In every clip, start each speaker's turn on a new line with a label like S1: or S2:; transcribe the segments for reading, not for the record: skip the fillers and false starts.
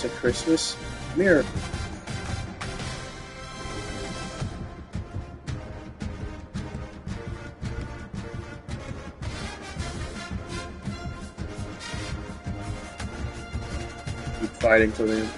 S1: It's a Christmas miracle. Keep fighting till the end.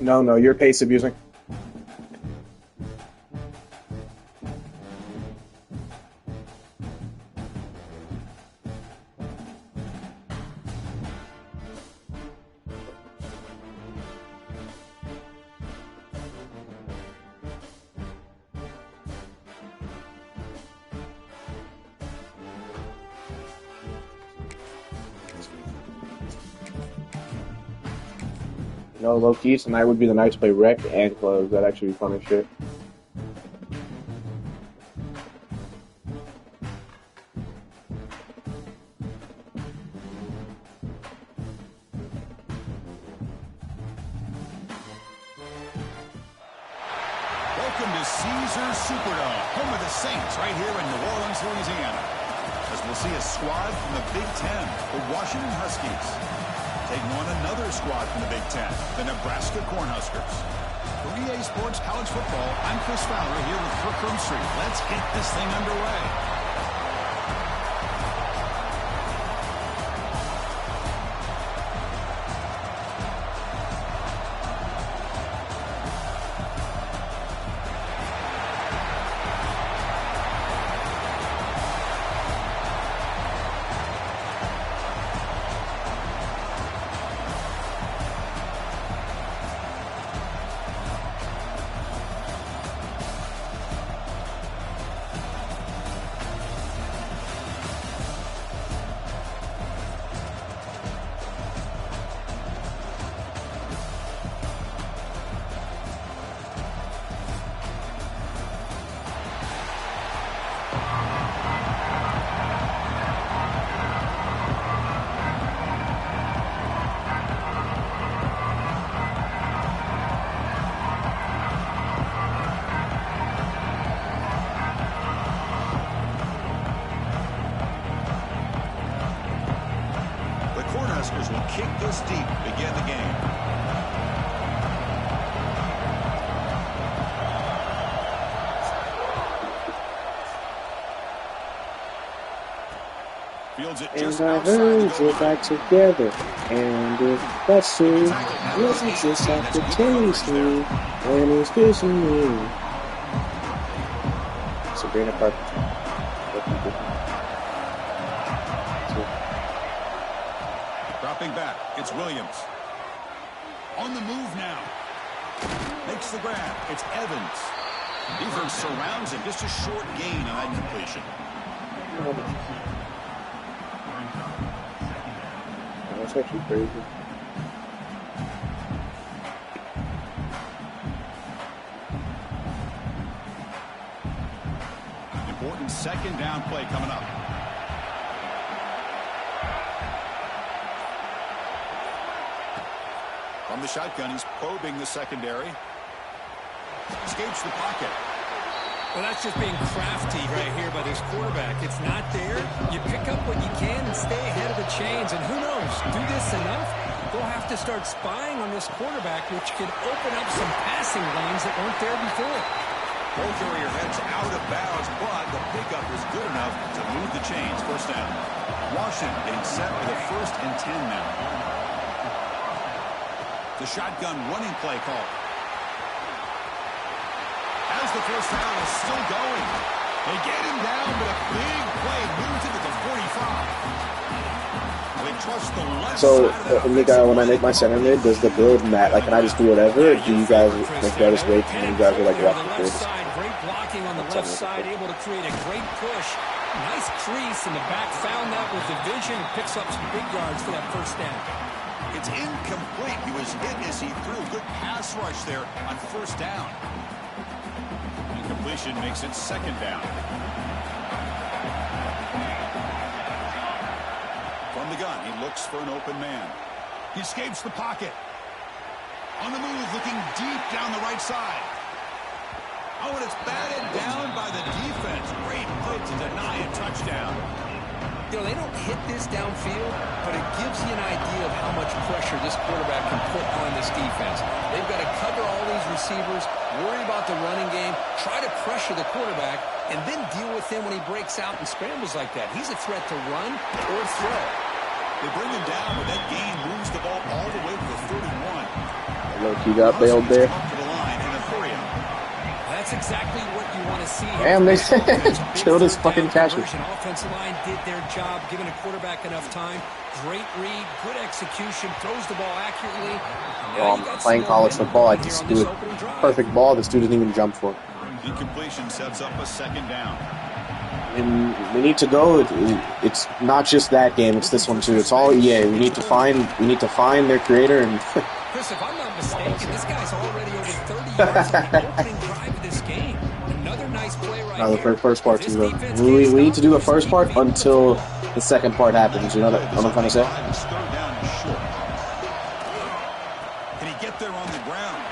S2: No, you're pace abusing. No, low key, tonight would be the night to play rec and close. That'd actually be fun as shit.
S3: Welcome to Caesars Superdome, home of the Saints, right here in New Orleans, Louisiana. As we'll see a squad from the Big Ten, the Washington Huskies, taking on another squad from the Big Ten, the Nebraska Cornhuskers. For EA Sports College Football, I'm Chris Fowler here with Kirk Street. Let's get this thing underway. this deep to begin the game. Fields it just
S2: And our
S3: outside the
S2: hands
S3: goal
S2: are
S3: line.
S2: back together. And if that's true, wasn't just have to taste me when he's kissing me. Sabrina Carpenter.
S3: Dropping back, it's Williams. On the move now. Makes the grab. It's Evans. Defense surrounds him. Just a short gain on that completion.
S2: That's actually crazy.
S3: Important second down play coming up. From the shotgun, he's probing the secondary. Escapes the pocket.
S4: Well, that's just being crafty right here by this quarterback. It's not there. You pick up what you can and stay ahead of the chains. And who knows, do this enough, they'll have to start spying on this quarterback, which could open up some passing lanes that weren't there before.
S3: Ball carrier heads out of bounds, but the pickup is good enough to move the chains. First down. Washington getting set for the 1st and 10 now. The shotgun running play call. As the first down is still going. They get him down, but a big play moves into the 45. They trust the left side of
S2: when I make my center mid, does the build mat, like, can I just do whatever, or do you guys, like, do I just wait and you guys are, like, walk the field?
S4: Great blocking on the left side, able to create a great push. Nice crease, and the back found that with the vision and picks up some big yards for that first down.
S3: It's incomplete. He was hit as he threw. Good pass rush there on first down. Incompletion makes it second down. From the gun, he looks for an open man. He escapes the pocket. On the move, looking deep down the right side. Oh, and it's batted down by the defense. Great play to deny a touchdown.
S4: You know, they don't hit this downfield, but it gives you an idea of how much pressure this quarterback can put on this defense. They've got to cover all these receivers, worry about the running game, try to pressure the quarterback, and then deal with him when he breaks out and scrambles like that. He's a threat to run or throw.
S3: They bring him down, but that gain moves the ball all the way to the 31.
S2: Look, you got bailed there.
S3: To the line in a hurry.
S4: That's exactly what you want to see.
S2: Damn, they killed his fucking catcher.
S4: Offensive line did their job, giving a quarterback enough time. Great read, good execution, throws the ball accurately.
S2: Well, I'm playing college football. I just do a perfect ball. This dude doesn't even jump for.
S3: Incompletion sets up a second down.
S2: And we need to go. It's not just that game. It's this one too. It's all EA. We need to find their creator. And
S4: Chris, if I'm not mistaken, this guy's already over 30 yards on the opening drive of this game. Another nice play right
S2: the
S4: here.
S2: first part too. We need to do a first part until the second part happens. You know what I'm trying to say?
S3: Third down is short. Can he get there on the ground?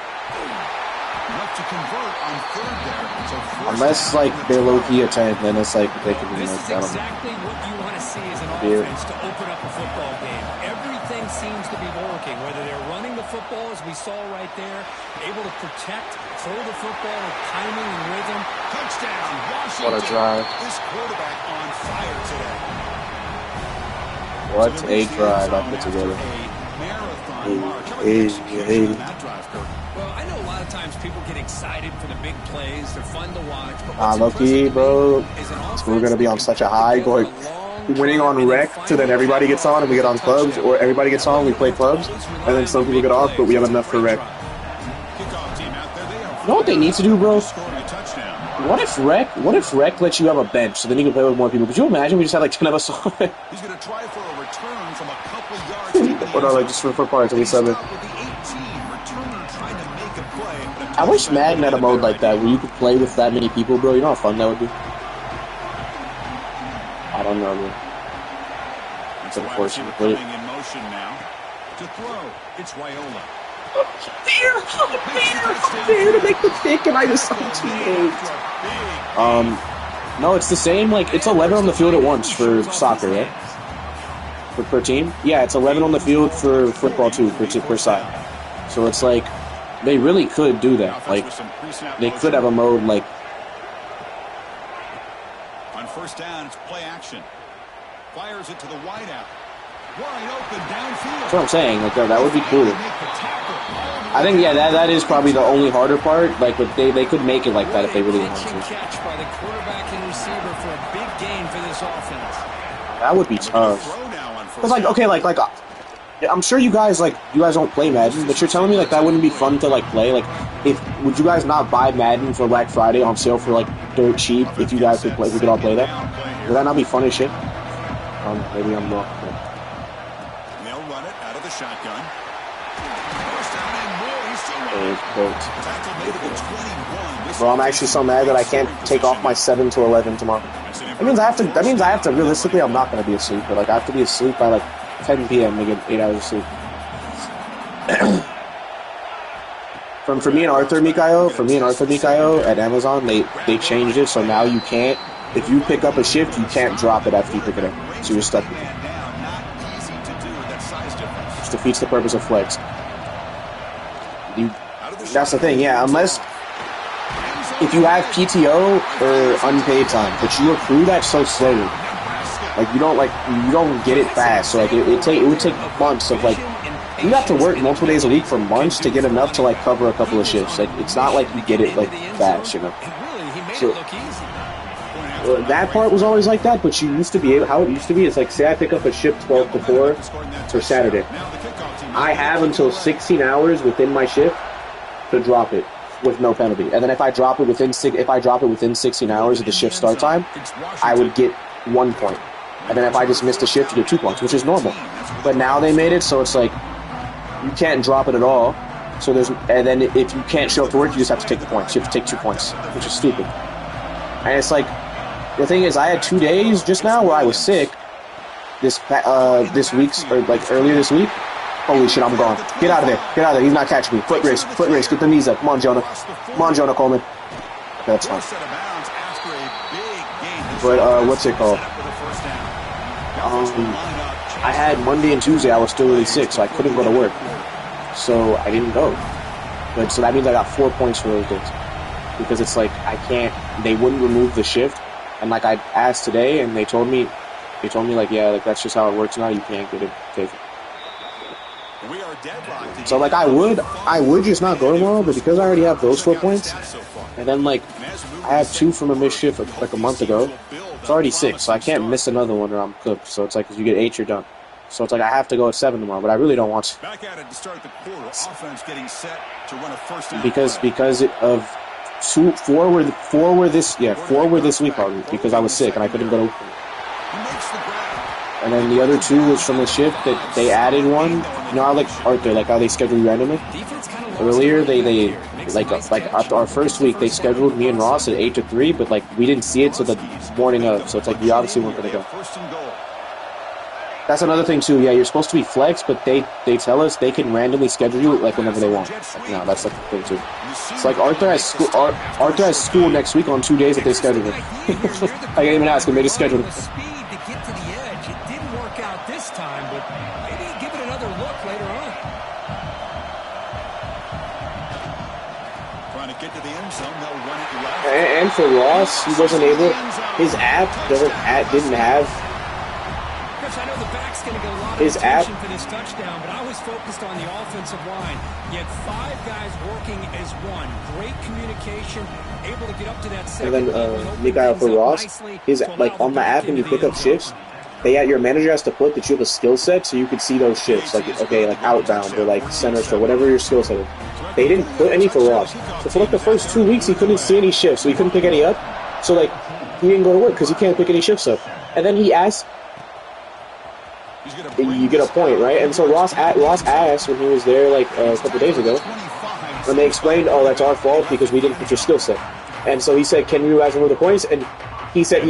S3: Enough to convert on third there. So
S2: Unless like they're low key attack, then it's like they can
S4: This
S2: like
S4: is
S2: I don't know.
S4: exactly what you want to see as an
S2: Yeah.
S4: offense to open up a football game. Everything seems to be working, whether they're running the football, as we saw right there, able to protect, throw the football with timing and rhythm.
S3: touchdown, Washington.
S2: What a drive.
S3: This quarterback on fire today.
S2: What
S3: So
S2: a
S3: they reach the end
S2: drive I
S3: zone
S2: put
S3: after
S2: together.
S3: a marathon
S2: Hey,
S3: march. How about
S2: hey,
S3: the execution
S2: hey.
S3: on that drive, Kurt?
S4: Well, I know a lot of times people get excited for the big plays. They're fun to watch. But
S2: Low key, bro. So we're gonna be on such a high, going winning on rec, so then everybody gets on and we get on clubs, or everybody gets on, we play clubs, and then some people get off, but we have enough for rec.
S3: Kickoff team out there. They are
S2: You know what they need to do, bro?
S3: scoring a touchdown.
S2: What if rec lets you have a bench, so then you can play with more people? Could you imagine we just had like 10 of us on it?
S3: He's going to try for a return from a couple yards. deep in the
S2: Or no,
S3: end
S2: like
S3: zone.
S2: just for parts, we
S3: He's
S2: sub it.
S3: stopped with the 18. Returner trying to make a play. but a
S2: I wish
S3: touchback
S2: Madden had a
S3: would have
S2: mode
S3: been
S2: like that, where you could play with that many people, bro. You know how fun that would be? I don't know, bro. It's
S3: Wide receiver
S2: unfortunate.
S3: coming in motion now. To throw, it's Raiola.
S2: There to make the pick, and I just saw teammates. No, it's the same. Like it's 11 on the field at once for soccer, right? per team. Yeah, it's 11 on the field for football too per side. So it's like they really could do that. Like they could have a mode like
S3: on first down. It's play action. Fires it to the wideout. Wide open downfield.
S2: That's what I'm saying. Like that would be cool. I think that is probably the only harder part. Like, but they could make it like that if they really wanted to.
S4: Catch by the quarterback and receiver for a big gain for this offense.
S2: That would be tough. Cause like okay, like I'm sure you guys don't play Madden, but you're telling me like that wouldn't be fun to like play. Like, would you guys not buy Madden for Black Friday on sale for like dirt cheap if you guys could play? If we could all play that, would that not be fun as shit? Maybe I'm wrong.
S3: They'll run it out of the shotgun.
S2: Bro, I'm actually so mad that I can't take off my 7 to 11 tomorrow. That means I have to. Realistically, I'm not gonna be asleep, but like I have to be asleep by like 10 p.m. to get 8 hours of sleep. For me and Arthur Mikayo at Amazon, they changed it so now you can't. If you pick up a shift, you can't drop it after you pick it up. So you're stuck with it. Which defeats the purpose of flex. That's the thing, yeah. Unless if you have PTO or unpaid time, but you accrue that so slowly, like you don't get it fast. So like it would take months of like you have to work multiple days a week for months to get enough to like cover a couple of shifts. Like it's not like you get it like fast, you know. So that part was always like that, but you used to be able. How it used to be is like say I pick up a shift 12 to 4 for Saturday. I have until 16 hours within my shift to drop it with no penalty. And then if I drop it within 16 hours of the shift start time, I would get 1 point. And then if I just missed a shift, you get 2 points, which is normal. But now they made it so it's like you can't drop it at all. So and then if you can't show up to work, you just have to take the points. You have to take 2 points, which is stupid. And it's like the thing is, I had 2 days just now where I was sick. This week's or like earlier this week. Holy shit, I'm gone. Get out of there. Get out of there. He's not catching me. Foot race. Get the knees up. Come on, Jonah. Coleman. Okay, that's fine. But, what's it called? I had Monday and Tuesday, I was still really sick, so I couldn't go to work. So I didn't go. But so that means I got 4 points for those days. Because it's like, they wouldn't remove the shift. And like I asked today, and they told me like, yeah, like that's just how it works now. You can't get it taken. So like I would just not go tomorrow, but because I already have those 4 points, and then like I have 2 from a missed shift like a month ago, it's already 6, so I can't miss another one or I'm cooked. So it's like if you get 8, you're done. So it's like I have to go at 7 tomorrow, but I really don't want to.
S3: Back at it to start the quarter. Offense getting set to run a first down.
S2: Because of 4 were this week probably because I was sick and I couldn't go to. And then the other 2 was from the shift that they added one. You know how like Arthur, like how they schedule randomly? Earlier they like after our first week they scheduled me and Ross at 8 to 3, but like we didn't see it till the morning of, so it's like we obviously weren't gonna go. That's another thing too, yeah, you're supposed to be flex, but they tell us they can randomly schedule you like whenever they want. Like, no, that's like the thing too. It's like Arthur has school next week on 2 days that they scheduled it. I can't even ask him, they just scheduled it.
S4: This time, but maybe give it another look later on.
S3: Trying to get to the end zone, they'll run it left.
S2: And for Ross, he wasn't able. His app didn't have.
S4: Chris, I know the back's going to get a lot of
S2: his
S4: attention for this touchdown, but I was focused on the offensive line. You had 5 guys working as one. Great communication, able to get up to that second.
S2: And then Mikael for Ross, his like on the app when you pick up shifts. Your manager has to put that you have a skill set so you could see those shifts, like okay, like outbound or like center or whatever your skill set is. They didn't put any for Ross. So for like the first 2 weeks, he couldn't see any shifts, so he couldn't pick any up. So like he didn't go to work because he can't pick any shifts up. And then he asked, "You get a point, right?" And so Ross asked when he was there like a couple days ago, and they explained, "Oh, that's our fault because we didn't put your skill set." And so he said, "Can you guys remove the points?" And they said,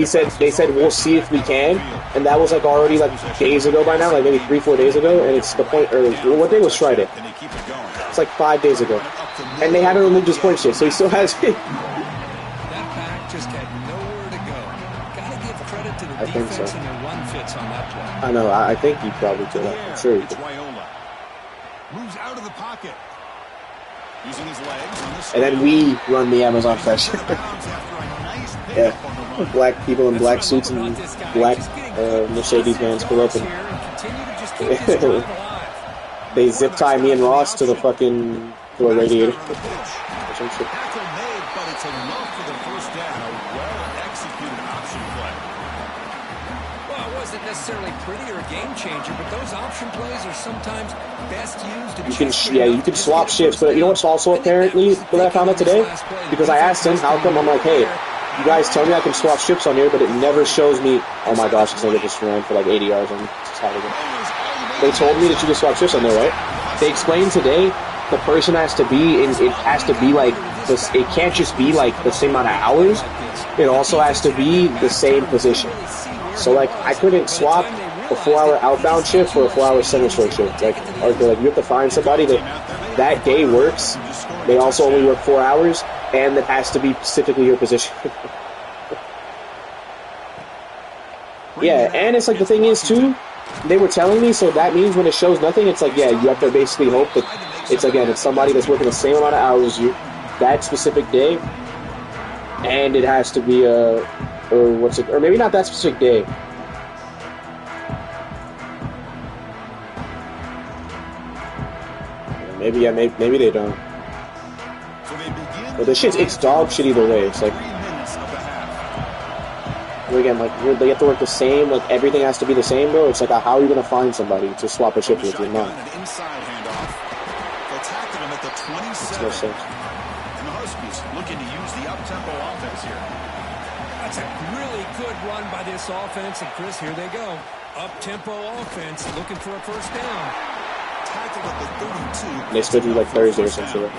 S2: we'll see if we can, and that was like already like days ago by now, like maybe 3-4 days ago, and it's the point, or what day was Friday? It's like 5 days ago, and they haven't removed his point shit, so he still has it.
S4: That back just had nowhere to go. Gotta give credit to the
S2: I think so.
S4: defense and their run fits on that play.
S2: I know. I think he probably could. I'm sure he could.
S3: Moves out of the pocket. Using his legs on the
S2: And then we run the Amazon Fresh. Yeah. Black people in black suits and black Mercedes vans pull up and they zip tie me and Ross to the fucking to a radiator.
S3: Tackle made, but it's enough for the first down. A well-executed option play.
S4: Well, it wasn't necessarily pretty or a game changer, but those option plays are sometimes best used to
S2: you can swap shifts, but you know what's also apparently that I found out today? Because I asked him how come, I'm like, hey, you guys tell me I can swap shifts on here, but it never shows me. Oh my gosh, this nigga just ran for like 80 yards on Saturday. They told me that you can swap shifts on there, right? They explained today the person has to be in. It has to be like this. It can't just be like the same amount of hours. It also has to be the same position. So like I couldn't swap a 4-hour outbound shift for a 4-hour center short shift. Like, or like you have to find somebody that day works. They also only work 4 hours, and that has to be specifically your position. Yeah, and it's like the thing is too. They were telling me, so that means when it shows nothing, it's like, yeah, you have to basically hope that it's, again, it's somebody that's working the same amount of hours as you that specific day, and it has to be or maybe not that specific day. Maybe they don't. But the shit, it's dog shit either way. It's like, again, like they have to work the same. Like everything has to be the same, bro. It's like, how are you gonna find somebody to swap a shift with you? No.
S3: Makes
S2: no sense.
S3: And the Huskies looking to use the up-tempo offense here.
S4: That's a really good run by this offense, and Chris, here they go. Up-tempo offense, looking for a first down.
S3: Tackled at the 32.
S2: They scheduled like Thursday or something.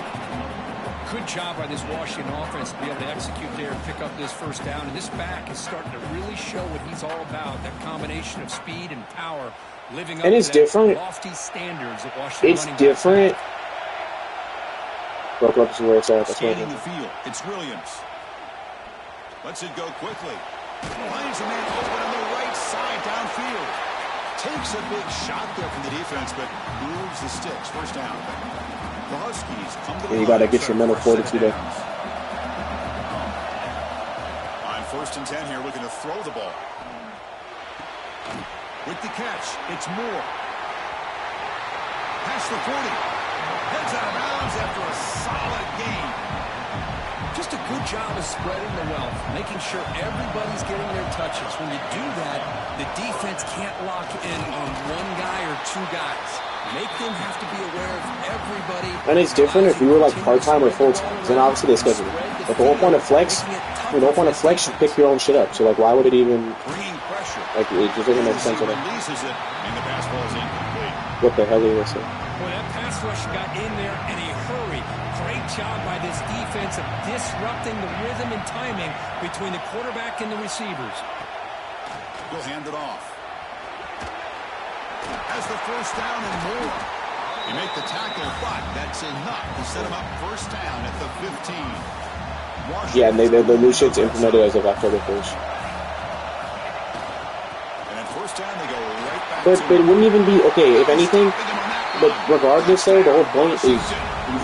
S4: Good job by this Washington offense to be able to execute there and pick up this first down. And this back is starting to really show what he's all about. That combination of speed and power, living up
S2: and it's
S4: to
S2: different.
S4: Lofty standards that Washington.
S2: It's different. Broke up to where it's at. That's
S3: Scanning the field. It's Williams. Lets it go quickly. Finds a man open on the right side downfield. Takes a big shot there from the defense, but moves the sticks. First down. The Huskies come to the
S2: you got to get your mental fortitude there.
S3: On 1st and 10 here, looking to throw the ball. With the catch, it's Moore. Past the 40. Heads out of bounds after a solid gain.
S4: Just a good job of spreading the wealth, making sure everybody's getting their touches. When you do that, the defense can't lock in on one guy or two guys. Make them have to be aware of everybody.
S2: And it's different if you were like part-time or full-time. Then obviously they schedule it. But the whole point of flex, you pick your own shit up. So like, why would it even? Like, it just doesn't make sense at all. What the hell is this?
S4: Boy, that pass rush got in there in a hurry. Great job by this defense of disrupting the rhythm and timing between the quarterback and the receivers.
S3: We'll hand it off. Has the first down and more. You make the tackle, but that's enough to set him up first down at the 15.
S2: Yeah, and the new shit's implemented as of October 1st.
S3: And at first down, they go right back.
S2: But it wouldn't even be okay if anything. But regardless, though, the whole point is you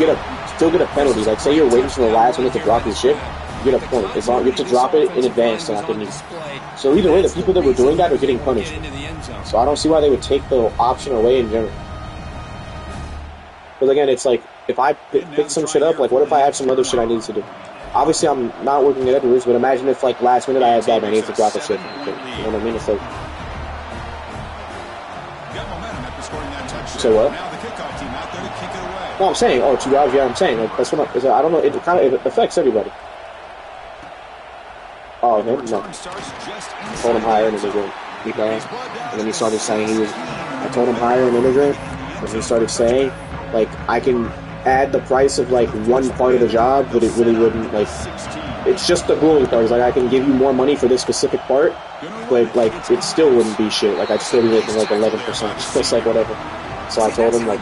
S2: still get a penalty. Like, say you're waiting for the last minute to drop your shit, you get a point. As long you have to drop it in advance to not get knee. So either way, the people that were doing that are getting punished. So I don't see why they would take the option away in general. Because again, it's like, if I pick some shit up, like what if I have some other shit I need to do? Obviously, I'm not working at Edwards, but imagine if like last minute I had that and I need to drop a shit. You know what I mean? It's like... So what? No, I'm saying, 2 yards, yeah, I'm saying. Like, that's what I don't know, it affects everybody. Oh, him? No. I told him hire an immigrant. And then he started saying I told him hire an immigrant. And he started saying, like, I can add the price of, like, one part of the job, but it really wouldn't, like, it's just the grueling part. It's like, I can give you more money for this specific part, but, like, it still wouldn't be shit. Like, I'd still be making, like, 11%. Just like, whatever. So I told him, like,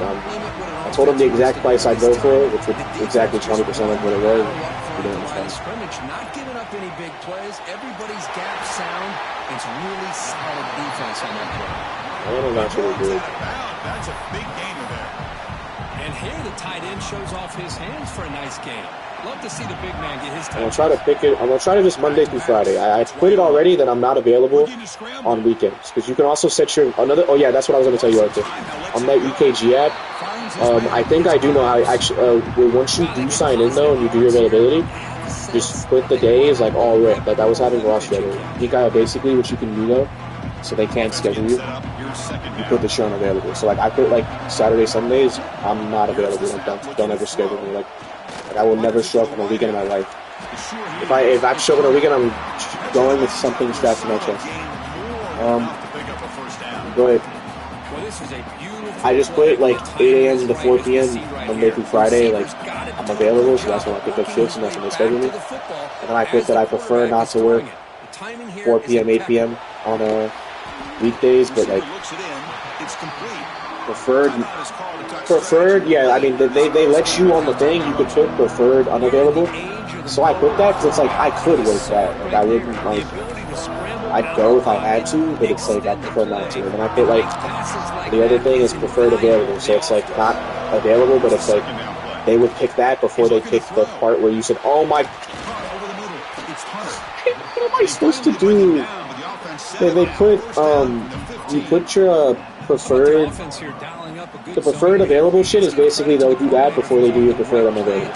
S2: told him the exact price I'd go for it, which was exactly 20% of what it was. He didn't understand.
S4: Scrimmage, not giving up any big plays. Everybody's gap sound. It's really solid defense on that play.
S2: And that's really good.
S3: That's a big gainer there.
S4: And here the tight end shows off his hands for a nice game. Love to see the big man get his time.
S2: I'm gonna try to pick it. I'm gonna try to just Monday through Friday. I put it already that I'm not available on weekends because you can also set your another. Oh yeah, that's what I was gonna tell you, Arthur. On that EKG app, I think I do know how. Actually, once you do sign in though and you do your availability, just put the days like all red. Like I was having Ross the other day. You got basically what you can do though, so they can't schedule you. You put the show unavailable. So like I put like Saturday, Sundays, I'm not available. Like don't ever schedule me. Like I will never show up on a weekend in my life. If I show up on a weekend, I'm going with something strapped to my chest. Go ahead. I just put like 8 a.m. to 4 p.m. Monday through Friday. Like I'm available, so that's when I pick up shifts and that's when they schedule me. And then I put that I prefer not to work 4 p.m., 8 p.m. on weekdays, but like preferred, yeah. I mean, they let you on the thing. You could put preferred unavailable. So I put that because it's like I could work that. Like I wouldn't like. I'd go if I had to, but it's like I prefer not to. And then I put like the other thing is preferred available. So it's like not available, but it's like they would pick that before they pick the part where you said, "Oh my." What am I supposed to do? They put you put your preferred. The preferred available shit is basically they'll do that before they do your preferred unavailable.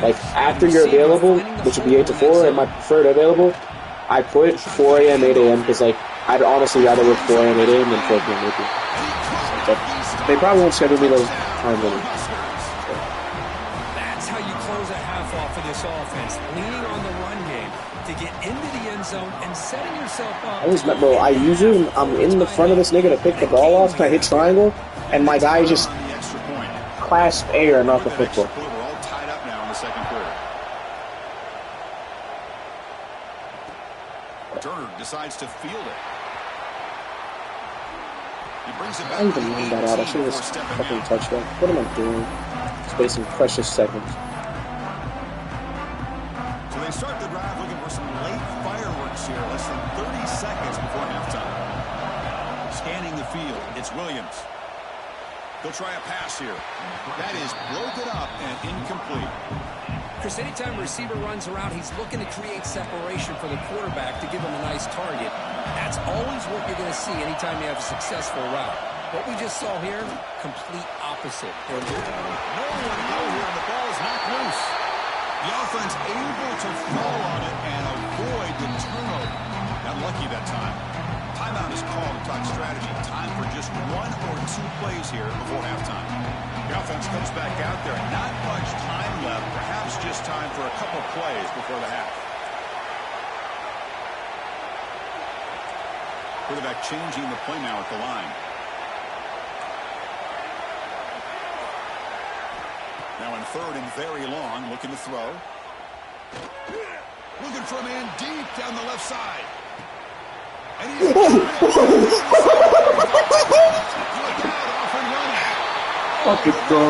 S2: Like after you're available, which would be 8 to 4, and my preferred available, I put 4 a.m., 8 a.m. because like I'd honestly rather work 4 a.m., 8 a.m. than 4 p.m. 8 p.m. So they probably won't schedule me those times anymore.
S4: That's how you close a half off of this offense, leaning on the run game to get into the end zone and setting yourself up.
S2: I'm in the front of this nigga to pick the ball off. I hit triangle, and my guy just clasped air and not the football.
S3: We're all tied up now in the second quarter. Turner decides to field it. He brings it back.
S2: I even lined that out. I should have just fucking touched that. What am I doing? Spacing precious seconds.
S3: So they start the drive looking for some late fireworks here. Less than 30 seconds before halftime. Scanning the field, it's Williams. They'll try a pass here. That is broken up and incomplete.
S4: Chris, anytime a receiver runs around, he's looking to create separation for the quarterback to give him a nice target. That's always what you're going to see anytime you have a successful route. What we just saw here, complete opposite.
S3: No one out here, and the ball is knocked loose. The offense able to fall on it and avoid the turnover. Not lucky that time. Timeout is called to talk strategy. Time for just 1 or 2 plays here before halftime. The offense comes back out there. Not much time left. Perhaps just time for a couple plays before the half. Quarterback changing the play now at the line. Now in third and very long, looking to throw. Looking for a man deep down the left side. And he's
S2: Fucking go.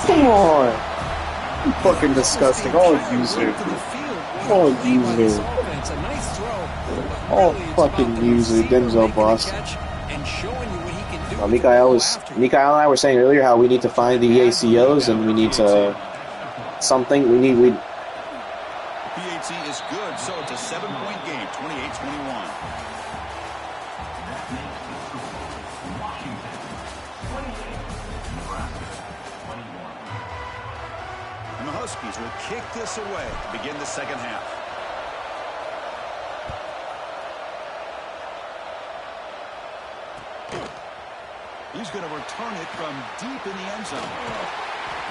S2: Come on. You fucking disgusting. All user. All user. All fucking user. Denzel Boston. Mikael and I were saying earlier how we need to find the ACOs and we need to
S3: PAT is good, so it's a 7-point game, 28-21. And the Huskies will kick this away to begin the second half. He's going to return it from deep in the end zone.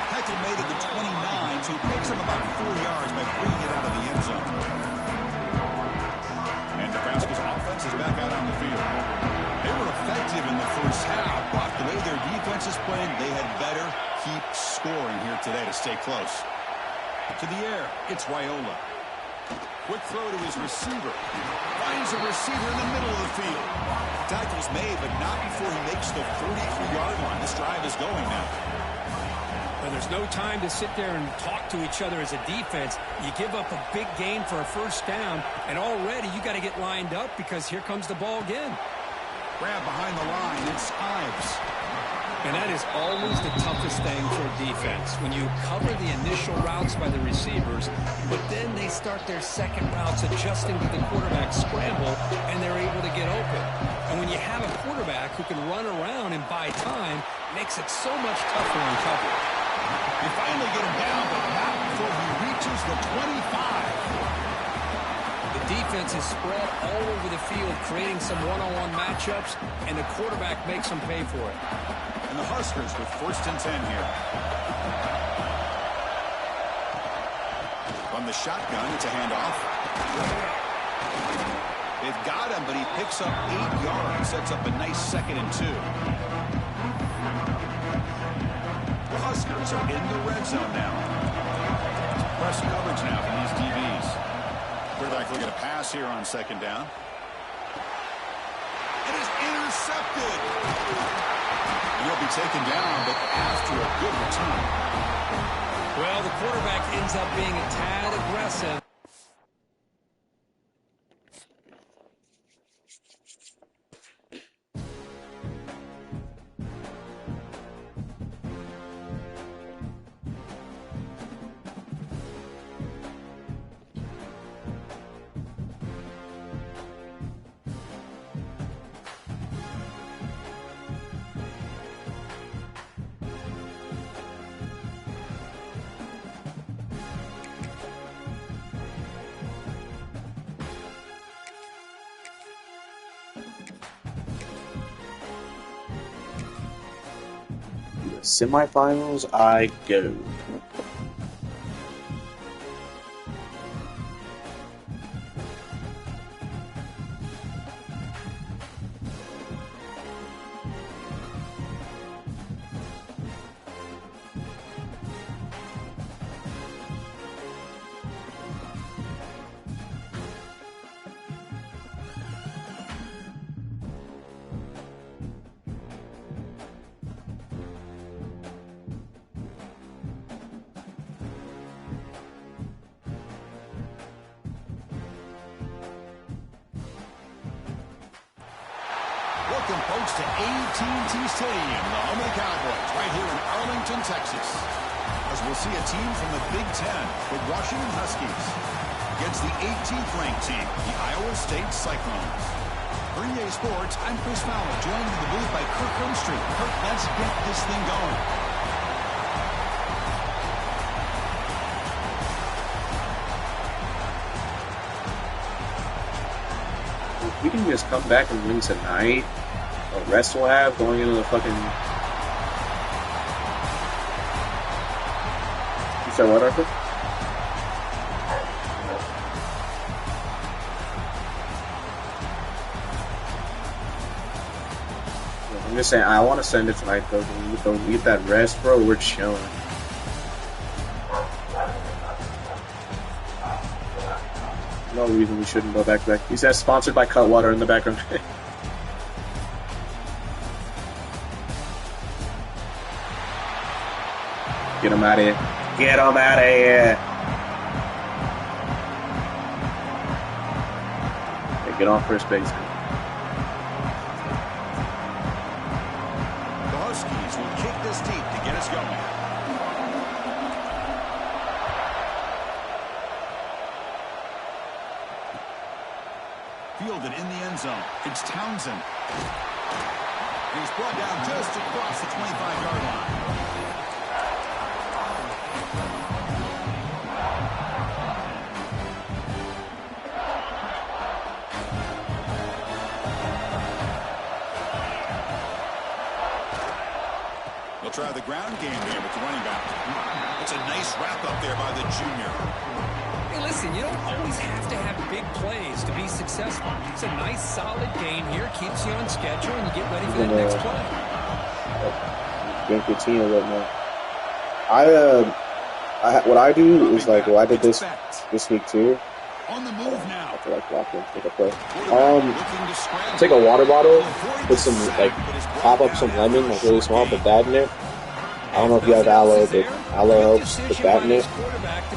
S3: Hector made it to 29, so he picks him about 4 yards by bringing it out of the end zone. And Nebraska's offense is back out on the field. They were effective in the first half, but the way their defense is playing, they had better keep scoring here today to stay close. To the air, it's Raiola. Quick throw to his receiver. Finds finds a receiver in the middle of the field. Tackle's made, but not before he makes the 43-yard line. This drive is going now.
S4: Well, there's no time to sit there and talk to each other as a defense. You give up a big gain for a first down, and already you got to get lined up because here comes the ball again.
S3: Grab behind the line. It's Ives.
S4: And that is always the toughest thing for a defense, when you cover the initial routes by the receivers, but then they start their second routes adjusting to the quarterback scramble, and they're able to get open. And when you have a quarterback who can run around and buy time, it makes it so much tougher on coverage.
S3: They finally get him down, but not before he reaches the 25.
S4: The defense is spread all over the field, creating some one-on-one matchups, and the quarterback makes them pay for it.
S3: And the Huskers with 1st and 10 here. From the shotgun, it's a handoff. They've got him, but he picks up 8 yards, sets up a nice 2nd and 2. The Huskers are in the red zone now. Press coverage now from these DBs. Quarterback looking to pass here on 2nd down. It is intercepted. He'll be taken down, but after a good return.
S4: Well, the quarterback ends up being a tad aggressive.
S2: Semifinals, I go.
S3: Welcome, folks, to AT&T Stadium, the home of the Cowboys, right here in Arlington, Texas. As we'll see a team from the Big Ten, the Washington Huskies, against the 18th ranked team, the Iowa State Cyclones. For EA Sports, I'm Chris Fowler, joined in the booth by Kirk Herbstreit. Kirk, let's get this thing going.
S1: If we can just come back and win tonight, what rest we'll have going into the fucking... You said what, Arthur? I'm just saying, I want to send it tonight, though. When we get that rest, bro, we're chilling. No reason we shouldn't go back to back. He says sponsored by Cutwater in the background. Get him out of here. Get him out of here. Hey, get on first base, man.
S3: The Huskies will kick this deep to get us going. Fielded in the end zone. It's Townsend. He's brought down just across the 25-yard line. They'll try the ground game here with the running back. It's a nice wrap-up there by the junior.
S4: Hey, listen, you don't always have to have big plays to be successful. It's a nice, solid game here. Keeps you on schedule, and you get ready for the next play.
S2: Drink your team a little more. What I do is like, well, I did this week too.
S3: On the move now.
S2: I feel like blocking, take a play.
S3: Looking to scramble.
S2: Take a water bottle,
S3: Avoid
S2: put
S3: the
S2: some,
S3: sack,
S2: like,
S3: but is
S2: pop
S3: brought
S2: up some
S3: down
S2: lemon,
S3: after a
S2: like really
S3: short
S2: small,
S3: gain.
S2: put that in there. I don't know if you have aloe, but aloe helps. Put that in it.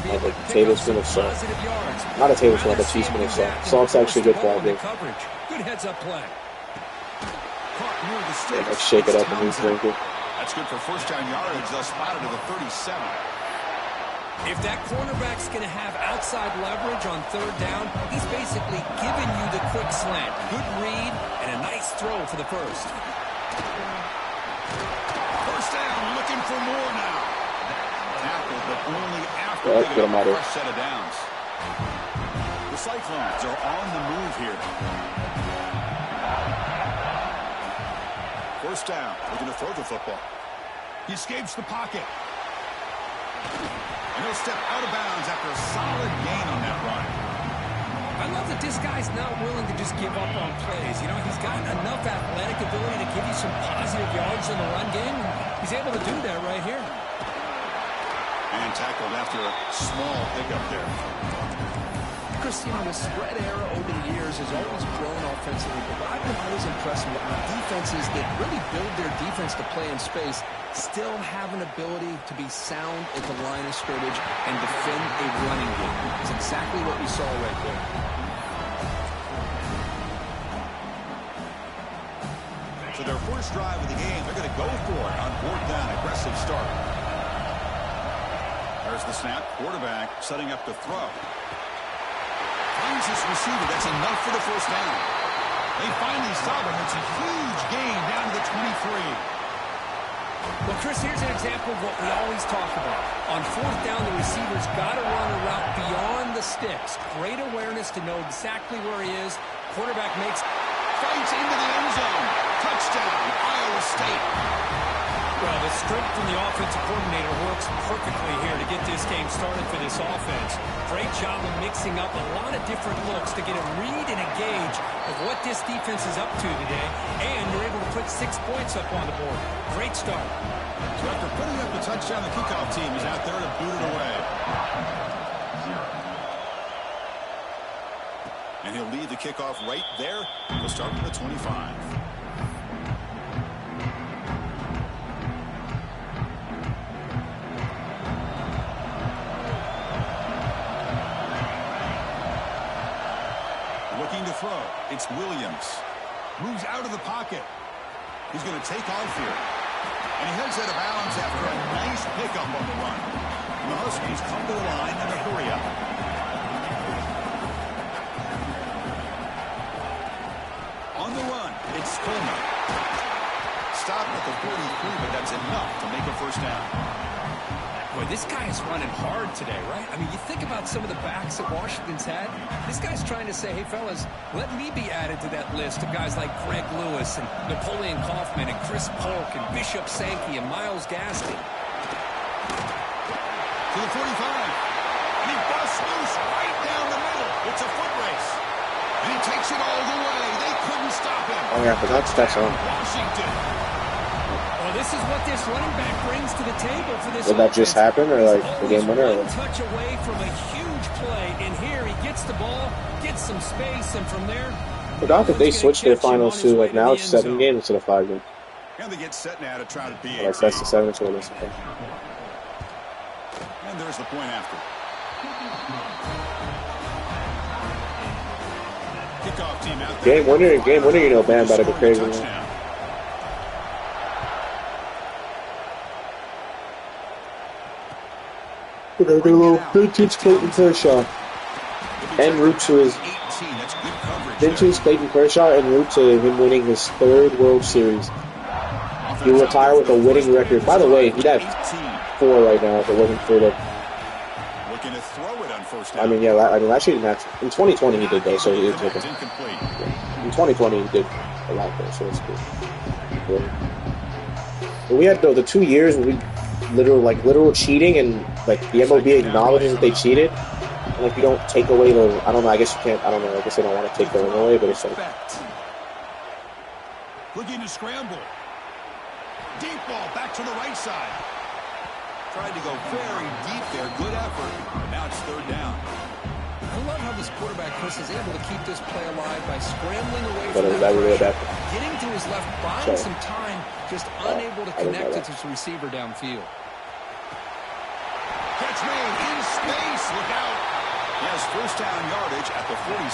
S2: Like a tablespoon of salt. Not a tablespoon, like a teaspoon of salt. Salt's actually good for our game.
S4: Good heads-up play.
S3: Caught near the
S2: Yeah,
S3: sticks.
S2: like shake it
S3: It's
S2: up and
S3: Townsend.
S2: drink it.
S3: That's good for first down yardage. They'll spot it to the 37.
S4: If that cornerback's going to have outside leverage on third down, he's basically giving you the quick slant. Good read and a nice throw for the first.
S3: First down, looking for more now. Tackle, but only after
S2: Yeah,
S3: picking
S2: get him
S3: up
S2: out
S3: a
S2: of
S3: fresh set of downs. The Cyclones are on the move here. First down, looking to throw the football. He escapes the pocket. And he'll step out of bounds after a solid gain on that run.
S4: I love that this guy's not willing to just give up on plays. You know, he's got enough athletic ability to give you some positive yards in the run game. He's able to do that right here.
S3: And tackled after a small pickup there.
S4: Chris, you know, the spread era over the years has always grown offensively, but I've been always impressed with defenses that really build their defense to play in space still have an ability to be sound at the line of scrimmage and defend a running game. It's exactly what we saw right there.
S3: So their first drive of the game, they're going to go for it on fourth down. Aggressive start. There's the snap. Quarterback setting up to throw. Finds his receiver. That's enough for the first down. They finally stop him. It's a huge gain down to the 23.
S4: Well, Chris, here's an example of what we always talk about. On fourth down, the receiver's got to run a route beyond the sticks. Great awareness to know exactly where he is. Quarterback
S3: Fights into the end zone. Touchdown, Iowa State.
S4: Well, the script from the offensive coordinator works perfectly here to get this game started for this offense. Great job of mixing up a lot of different looks to get a read and a gauge of what this defense is up to today, and you're able to put 6 points up on the board. Great start.
S3: So after putting up the touchdown, the kickoff team is out there to boot it away. And he'll lead the kickoff right there. He'll start from the 25. Looking to throw. It's Williams. Moves out of the pocket. He's going to take off here. And he heads out of bounds after a nice pickup on the run. And the Huskies come to the line in a hurry up. On the run, it's Coleman. Stop at the 43, but that's enough to make a first down.
S4: Boy, this guy is running hard today, right? I mean, you think about some of the backs that Washington's had. This guy's trying to say, hey, fellas, let me be added to that list of guys like Greg Lewis and Napoleon Kaufman and Chris Polk and Bishop Sankey and Miles Gaskin.
S3: To the 45. And he busts loose right down the middle. It's a foot race. And he takes it all the way. They couldn't stop him.
S2: Oh yeah, but that's on.
S3: Washington.
S4: Well, this is what this running back brings to the table for this
S2: Did that just
S4: offense.
S2: happen, or like the game winner? Or
S4: One touch away from a huge play, and here he gets the ball, gets some space, and from there...
S2: I forgot that they switched their finals to, like, now it's 7 games instead of 5 games.
S3: And they get set now to try to be
S2: Like, that's the 7, so that's okay.
S3: And there's the point after. Kickoff team out there.
S2: Game winner, you know, Bam about to be crazy.
S3: Touchdown.
S2: They're a little vintage Clayton Kershaw en route to his vintage Clayton Kershaw en route to him winning his 3rd World Series. He'll retire with a winning record. By the way, he'd have 4 right now if it wasn't for the.
S3: Looking to throw it on first down.
S2: I mean, yeah, actually didn't have to. In 2020 he did though, so he took it. In 2020 he did a lot though, so it's good. But we had the 2 years where we literal cheating, and like the MLB acknowledges that they cheated, and if you don't take away the, I don't know, I guess you can't, I don't know, I guess they don't want to take the win away, but it's like,
S3: looking to scramble. Deep ball back to the right side. Tried to go very deep there. Good effort. Now it's third down.
S4: I love how this quarterback, Chris, is able to keep this play alive by scrambling away from that pressure, getting to his left, buying some time, just unable to connect with his receiver downfield.
S3: Catch made in space. Look out. He has first down yardage at the 46.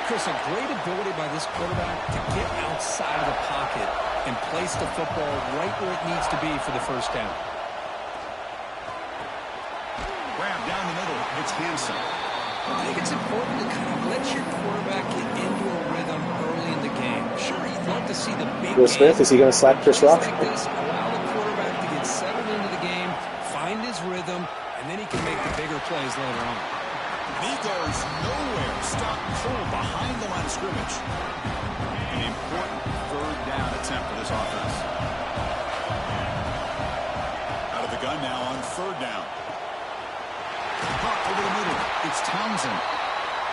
S4: Chris, a great ability by this quarterback to get outside of the pocket and place the football right where it needs to be for the first down.
S3: Grab down the middle. It's Hansen.
S4: I think it's important to kind of let your quarterback get into a rhythm early in the game. Sure, you'd love to see the big
S2: Will Smith, is he going to slap Chris Rock?
S4: like this, allow the quarterback to get settled into the game, find his rhythm, and then he can make the bigger plays later on.
S3: He goes nowhere. Stop cold behind the line of scrimmage. An important third down attempt for this offense. Out of the gun now on third down. Caught over the middle. It's Townsend.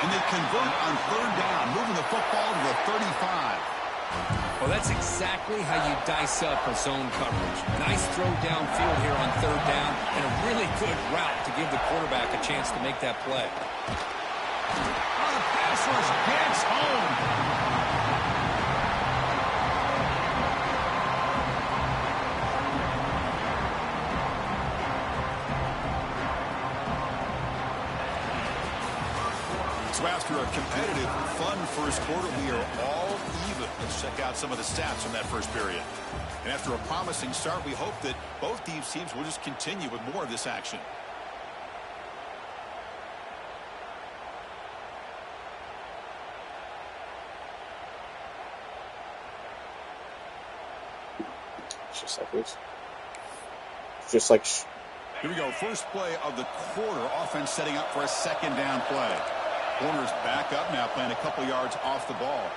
S3: And they convert on third down, moving the football to the 35.
S4: Well, that's exactly how you dice up a zone coverage. Nice throw downfield here on third down, and a really good route to give the quarterback a chance to make that play.
S3: The pass rush gets home. So after a competitive, fun first quarter, we are all even. Let's check out some of the stats from that first period. And after a promising start, we hope that both these teams will just continue with more of this action.
S2: It's just like this. It's just like...
S3: Here we go. First play of the quarter. Offense setting up for a second down play. Corner's back up now, playing a couple yards off the ball.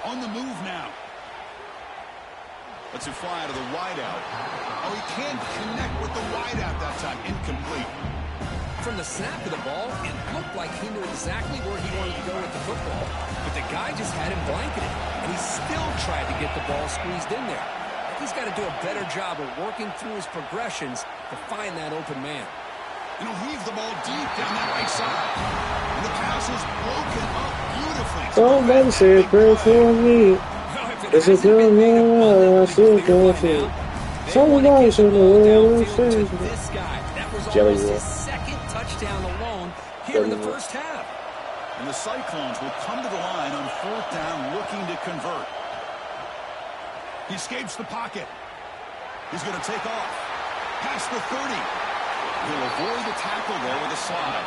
S3: On the move now. Lets it fly to the wideout. Oh, he can't connect with the wideout that time. Incomplete.
S4: From the snap of the ball, it looked like he knew exactly where he wanted to go with the football. But the guy just had him blanketed, and he still tried to get the ball squeezed in there. He's got to do a better job of working through his progressions to find that open man.
S3: And he'll heave the ball deep down that right side. And the pass is broken up beautifully.
S2: Somebody say a prayer for me. It's a good man, I still can't see. Somebody say a prayer for me.
S4: This guy, that was
S2: Jelly
S4: almost
S2: roll.
S4: his second touchdown alone here in the first half.
S3: And the Cyclones will come to the line on fourth down looking to convert. He escapes the pocket. He's going to take off. Past the 30. He'll avoid the tackle there with a slide.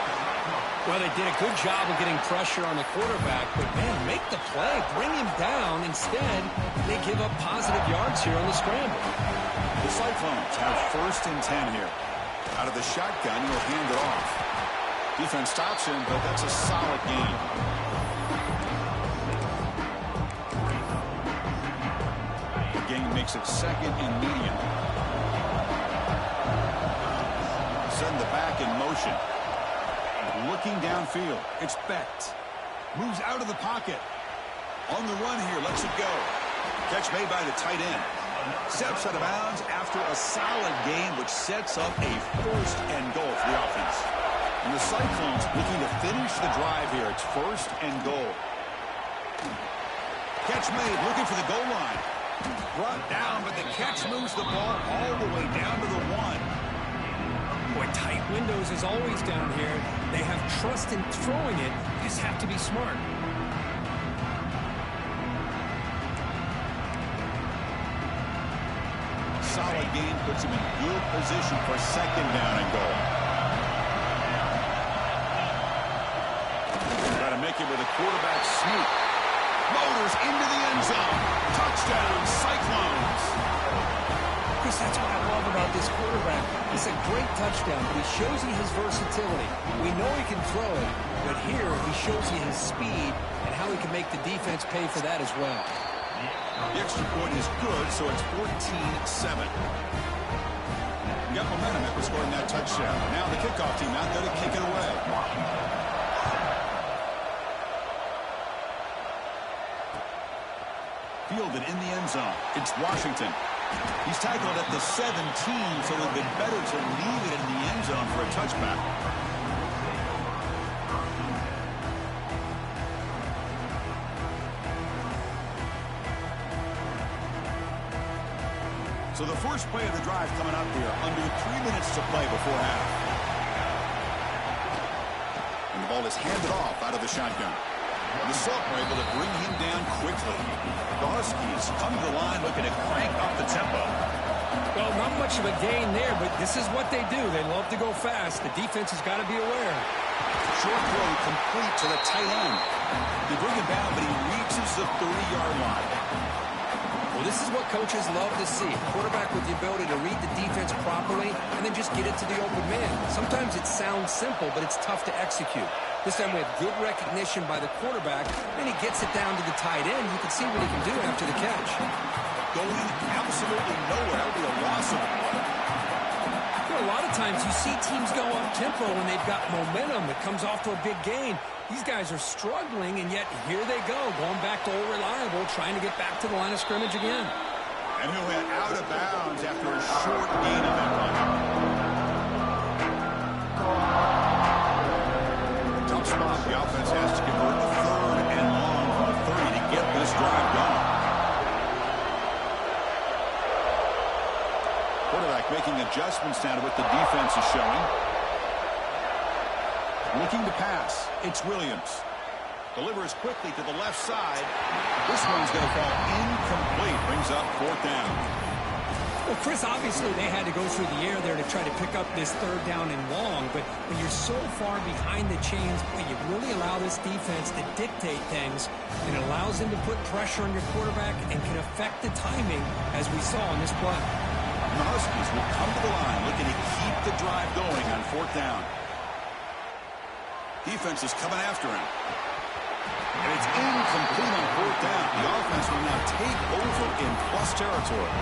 S4: Well, they did a good job of getting pressure on the quarterback, but, man, make the play. Bring him down. Instead, they give up positive yards here on the scramble.
S3: The Cyclones have first and 10 here. Out of the shotgun, he'll hand it off. Defense stops him, but that's a solid gain. The gain makes it second and medium. Send the back in motion. Looking downfield. It's Becht. Moves out of the pocket. On the run here. Lets it go. Catch made by the tight end. Steps out of bounds after a solid gain, which sets up a first and goal for the offense. And the Cyclones looking to finish the drive here. It's first and goal. Catch made. Looking for the goal line. Brought down, but the catch moves the ball all the way down to the 1.
S4: Boy, tight windows is always down here. They have trust in throwing it. You just have to be smart.
S3: Solid gain puts him in good position for second down and goal. Try to make it with a quarterback sneak. Motors into the end zone. Touchdown, Cyclones.
S4: Chris, that's what I love about this quarterback. It's a great touchdown, but he shows you his versatility. We know he can throw it, but here he shows you his speed and how he can make the defense pay for that as well.
S3: The extra point is good, so it's 14-7. Got momentum after scoring that touchdown. Now the kickoff team out there to kick it away. Fielded in the end zone. It's Washington. He's tackled at the 17, so it would have been better to leave it in the end zone for a touchback. So the first play of the drive coming up here, under 3 minutes to play before half. And the ball is handed off out of the shotgun. The Sulk were able to bring him down quickly. The Huskies come to the line looking to crank up the tempo.
S4: Well, not much of a gain there, but this is what they do. They love to go fast. The defense has got to be aware.
S3: Short throw complete to the tight end. They bring him down, but he reaches the 30-yard line.
S4: Well, this is what coaches love to see. A quarterback with the ability to read the defense properly and then just get it to the open man. Sometimes it sounds simple, but it's tough to execute. This time we have good recognition by the quarterback, and he gets it down to the tight end. You can see what he can do after the catch.
S3: Going absolutely nowhere. That would be a loss of it.
S4: A lot of times you see teams go up-tempo when they've got momentum that comes off to a big gain. These guys are struggling, and yet here they go, going back to old reliable, trying to get back to the line of scrimmage again.
S3: And he'll head out of bounds after a short gain of that run. Tough spot. The offense has to convert the 3rd and long from the 30 to get this drive going. Quarterback making adjustments now to what the defense is showing. Looking to pass. It's Williams. Delivers quickly to the left side. This one's going to fall incomplete. Brings up 4th down.
S4: Well, Chris, obviously they had to go through the air there to try to pick up this 3rd down and long, but when you're so far behind the chains, boy, you really allow this defense to dictate things, and it allows them to put pressure on your quarterback and can affect the timing, as we saw in this play.
S3: The Huskies will come to the line looking to keep the drive going on 4th down. Defense is coming after him. And it's incomplete on 4th down. The offense will now take over in plus territory.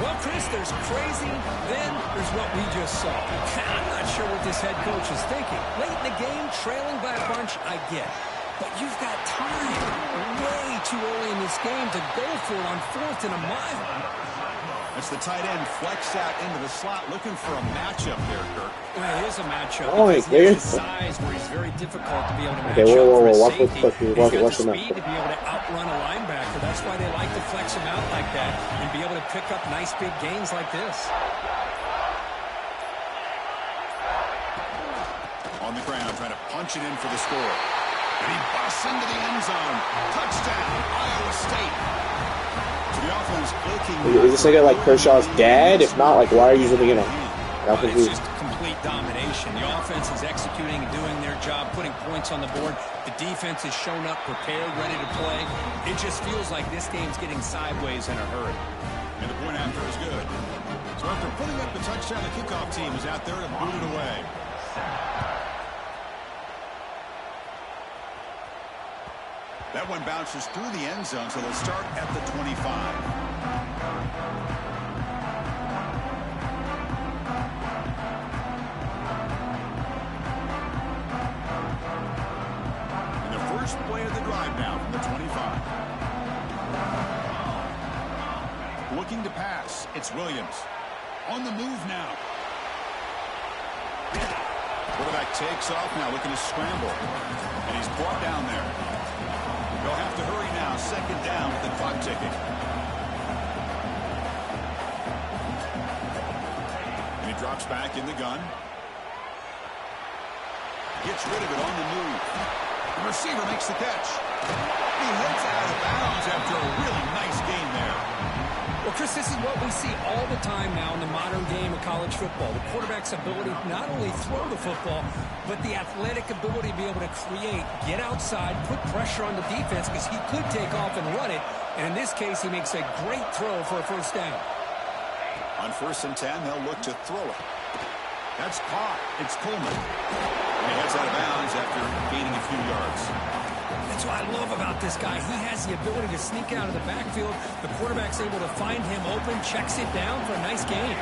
S4: Well, Chris, there's crazy, then there's what we just saw. I'm not sure what this head coach is thinking. Late in the game, trailing by a bunch, I get. But you've got time way too early in this game to go for it on 4th and a mile.
S3: It's the tight end flexed out into the slot, looking for a matchup there, Kirk.
S4: Well, it is a matchup.
S2: Oh,
S4: He has his size where he's very difficult to be able to match up
S2: whoa,
S4: for a
S2: watch
S4: safety.
S2: this,
S4: He's got the
S2: watch him out.
S4: speed to be able to outrun a linebacker. That's why they like to flex him out like that and be able to pick up nice big gains like this.
S3: On the ground, trying to punch it in for the score. And he busts into the end zone. Touchdown, Iowa State. So the offense clicking.
S2: Is this nigga like Kershaw's dad? If not, like, why are you zooming in on him?
S4: It's just complete domination. The offense is executing and doing their job, putting points on the board. The defense has shown up, prepared, ready to play. It just feels like this game's getting sideways in a hurry.
S3: And the point after is good. So after putting up the touchdown, the kickoff team is out there to boot it away. That one bounces through the end zone, so they'll start at the 25. Play of the drive now from the 25. Looking to pass. It's Williams. On the move now. Quarterback takes off now, looking to scramble. And he's brought down there. They'll have to hurry now. 2nd down with the clock ticking. And he drops back in the gun. Gets rid of it on the move. The receiver makes the catch. He heads out of bounds after a really nice gain there.
S4: Well, Chris, this is what we see all the time now in the modern game of college football. The quarterback's ability to not only throw the football, but the athletic ability to be able to create, get outside, put pressure on the defense because he could take off and run it. And in this case, he makes a great throw for a 1st down.
S3: On 1st and 10, they'll look to throw it. That's caught. It's Coleman. And he heads out of bounds after gaining a few yards.
S4: That's what I love about this guy. He has the ability to sneak out of the backfield. The quarterback's able to find him open, checks it down for a nice gain.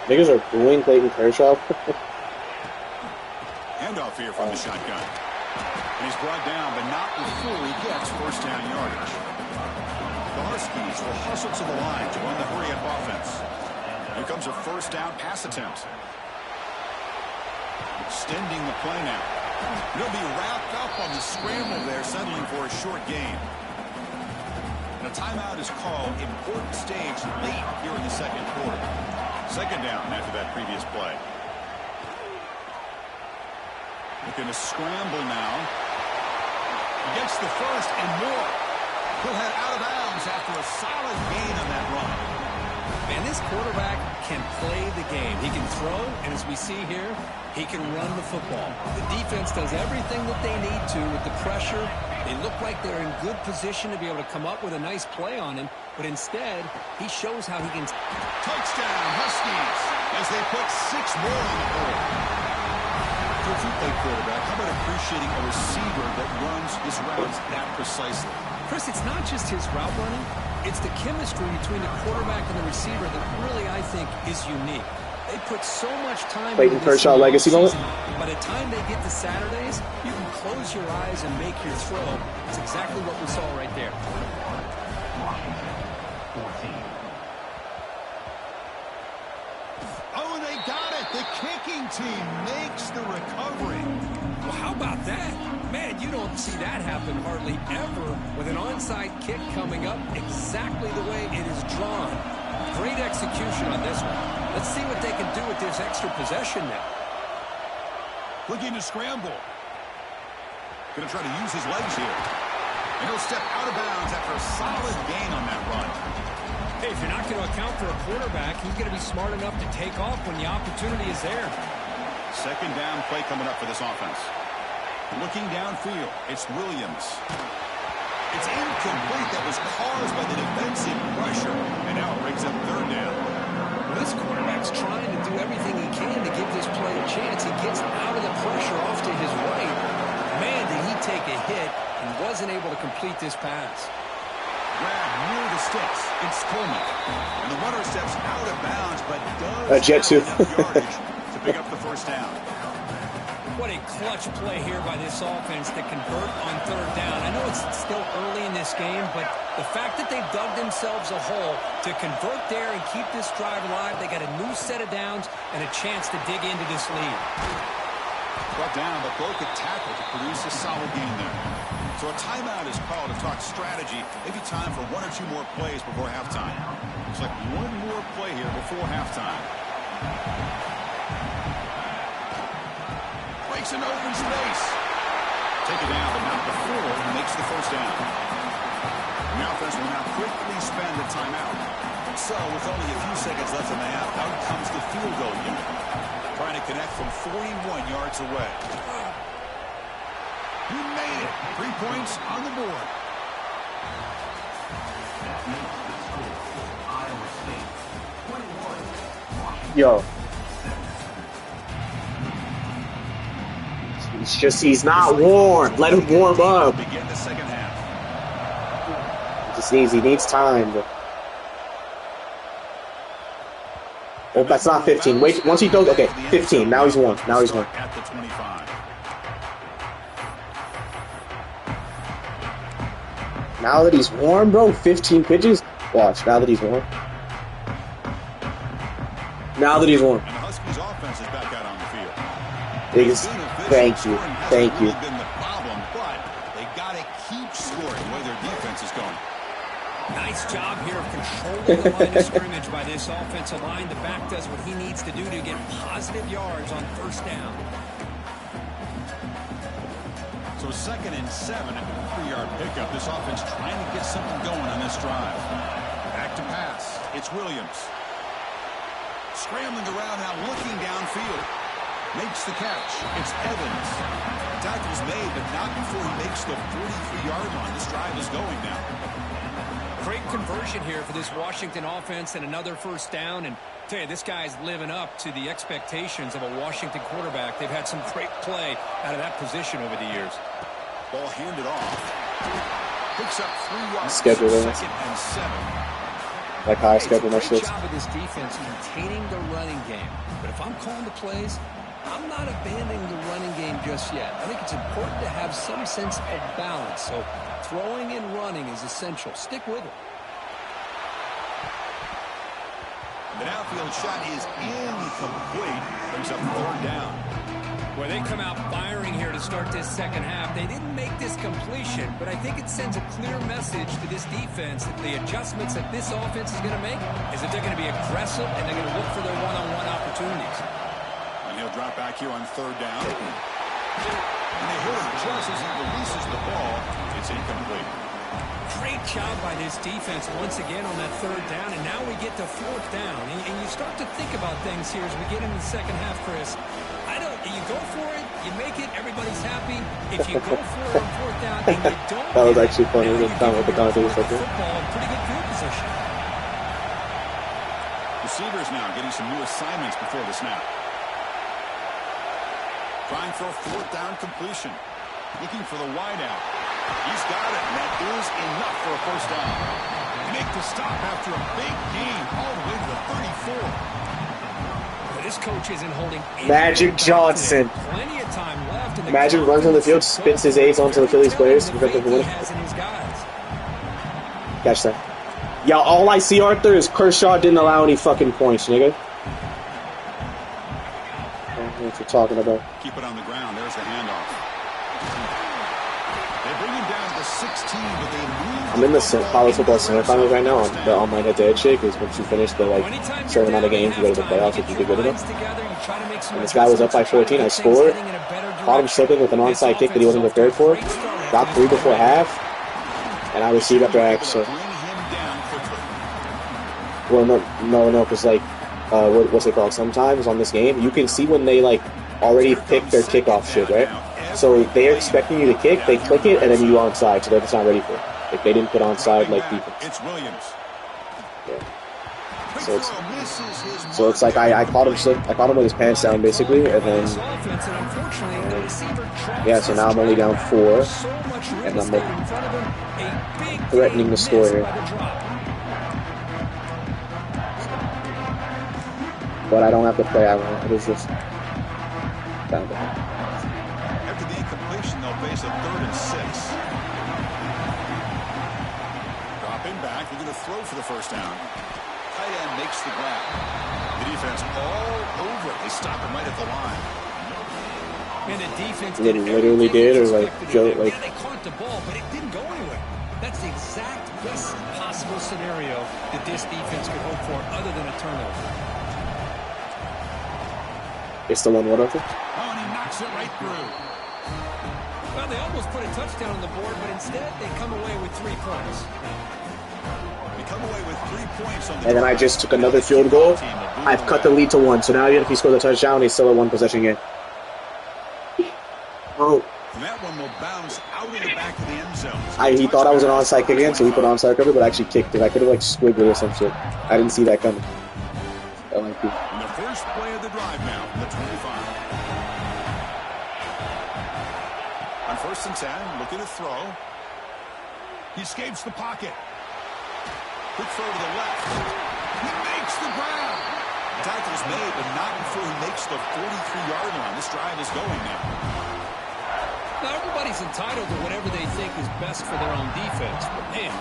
S2: Niggas are booing Clayton Kershaw.
S3: Handoff here from the shotgun. And he's brought down, but not before he gets 1st down yardage. The Huskies will hustle to the line to run the hurry-up offense. Here comes a 1st down pass attempt. Extending the play now. He'll be wrapped up on the scramble there, settling for a short gain. And a timeout is called. Important stage late here in the second quarter. Second down after that previous play. Looking to scramble now. He gets the first and more. He'll head out of bounds after a solid gain on that run.
S4: Man, this quarterback can play the game. He can throw, and as we see here, he can run the football. The defense does everything that they need to with the pressure. They look like they're in good position to be able to come up with a nice play on him, but instead, he shows how he can...
S3: Touchdown, Huskies, as they put 6 more on the board. If you play quarterback, how about appreciating a receiver that runs his routes that precisely?
S4: Chris, it's not just his route running. It's the chemistry between the quarterback and the receiver that really, I think, is unique. They put so much time
S2: Clayton Kershaw legacy moment.
S4: By the time they get to Saturdays, you can close your eyes and make your throw. It's exactly what we saw right there.
S3: Oh, they got it. The kicking team makes the recovery.
S4: Well, how about that? Man, you don't see that happen hardly ever with an onside kick coming up exactly the way it is drawn. Great execution on this one. Let's see what they can do with this extra possession now.
S3: Looking to scramble. Going to try to use his legs here. And he'll step out of bounds after a solid gain on that run.
S4: Hey, if you're not going to account for a quarterback, he's going to be smart enough to take off when the opportunity is there.
S3: Second down play coming up for this offense. Looking downfield, it's Williams. It's incomplete. That was caused by the defensive pressure. And now it brings up third down.
S4: This quarterback's trying to do everything he can to give this play a chance. He gets out of the pressure off to his right. Man, did he take a hit and wasn't able to complete this pass.
S3: Grab near the sticks. It's Coleman. And the runner steps out of bounds, but does
S2: Jet
S3: have
S2: too.
S3: enough yardage to pick up the first down.
S4: What a clutch play here by this offense to convert on third down. I know it's still early in this game, but the fact that they've dug themselves a hole to convert there and keep this drive alive, they got a new set of downs and a chance to dig into this lead.
S3: Brought down, but broke a tackle to produce a solid gain there. So a timeout is called to talk strategy. Maybe time for 1 or 2 more plays before halftime. Looks like one more play here before halftime. Breaks an open space. Take it down, but not before he makes the first down. The offense will now quickly spend the timeout. So with only a few seconds left in the half, out comes the field goal unit. Trying to connect from 41 yards away. He made it. 3 points on the board.
S2: Yo. It's just he's not warm. Let him warm up.
S3: Begin the second half.
S2: He needs time. Oh, that's not 15. Wait, once he throws, okay, 15. Now he's warm. Now he's warm.
S3: At the 25.
S2: Now that he's warm, bro, 15 pitches. Watch, now that he's warm. Now that he's warm.
S3: And the Huskies offense is back out on the field.
S2: Thank you. Thank you.
S3: Been the problem, but they got to keep scoring the way their defense is going.
S4: Nice job here of controlling the line of scrimmage by this offensive line. The back does what he needs to do to get positive yards on first down.
S3: So 2nd and 7 after the 3-yard pickup. This offense trying to get something going on this drive. Back to pass. It's Williams. Scrambling around now, looking downfield. Makes the catch. It's Evans. Tackle's made, but not before he makes the 43-yard line. This drive is going now.
S4: Great conversion here for this Washington offense and another first down. And I tell you, this guy's living up to the expectations of a Washington quarterback. They've had some great play out of that position over the years.
S3: Ball handed off. Picks up 3 yards.
S2: Schedule it.
S3: 2nd and 7.
S2: Like how I schedule my
S4: Great
S2: shit.
S4: job of this defense containing the running game. But if I'm calling the plays, I'm not abandoning the running game just yet. I think it's important to have some sense of balance. So throwing and running is essential. Stick with it.
S3: The outfield shot is incomplete. Brings up 3rd down.
S4: Well, they come out firing here to start this second half. They didn't make this completion, but I think it sends a clear message to this defense that the adjustments that this offense is going to make is that they're going to be aggressive and they're going to look for their one-on-one opportunities.
S3: And he'll drop back here on third down. And they hit him just as he releases the ball. It's incomplete.
S4: Great job by this defense once again on that third down, and now we get to fourth down. And you start to think about things here as we get into the second half, Chris. You go for it, you make it, everybody's happy. If you go for it on fourth down and you don't,
S2: that was actually funny. The commentators
S4: football in pretty good field position.
S3: Receivers now getting some new assignments before the snap. Trying for a fourth down completion. Looking for the wideout. He's got it, and that is enough for a first down. Make the stop after a big gain all the way to the 34.
S4: This coach isn't holding
S2: Magic Johnson.
S4: Plenty of time left.
S2: Magic runs on the field, spits his A's onto the Phillies players to prevent them from winning. Catch that. Yeah, all I see, Arthur, is Kershaw didn't allow any fucking points, nigga. I don't know what you're talking about.
S3: Keep it on the ground. There's the handoff. They bring him down to the 16, but they move.
S2: I'm in the college football semifinals right now on the online head-to-head shit, because once you finish the certain amount of games, you go to the playoffs if you do good enough. And this guy was up by 14. I scored. Caught him slipping with an onside kick that he wasn't prepared for. Got 3 before half. And I received after half. So. Well, no, because what's it called? Sometimes on this game, you can see when they already picked their kickoff shit, right? So they're expecting you to kick, they click it, and then you onside, so they're just not ready for it. They didn't put onside like defense.
S3: It's Williams.
S2: Yeah. So it's like I caught him with his pants down basically, and then yeah. So now I'm only down 4, and I'm threatening the score here. But I don't have to play. It is just down to him.
S3: After the incompletion, they'll face a 3rd and 6. Dropping back, they're going to throw for the first down. Tight end makes the grab. The defense all over it. They stop him right at the line.
S4: And the defense
S2: literally did, or Joe,
S4: yeah, they caught the ball, but it didn't go anywhere. That's the exact best possible scenario that this defense could hope for, other than a turnover.
S2: It's the 1-1 over.
S3: Oh, and he knocks it right through.
S4: Well, they almost put a touchdown on the board, but instead they come away with 3 points.
S3: They come away with 3 points on the
S2: and then I just took another field goal. I've cut the lead to 1. So now even if he scores a touchdown, he's still a 1-possession game. Oh.
S3: And that one will bounce out of the back of the end zone.
S2: He thought I was an onside kick again, so he put onside cover, but I actually kicked it. I could have squigged it or some shit. I didn't see that coming.
S3: And the first play of the drive now from the 25. On 1st and 10, looking to throw. He escapes the pocket. Quick throw to the left. He makes the grab. The tackle's made, but not before he makes the 43-yard line. This drive is going now.
S4: Now, everybody's entitled to whatever they think is best for their own defense. But, man,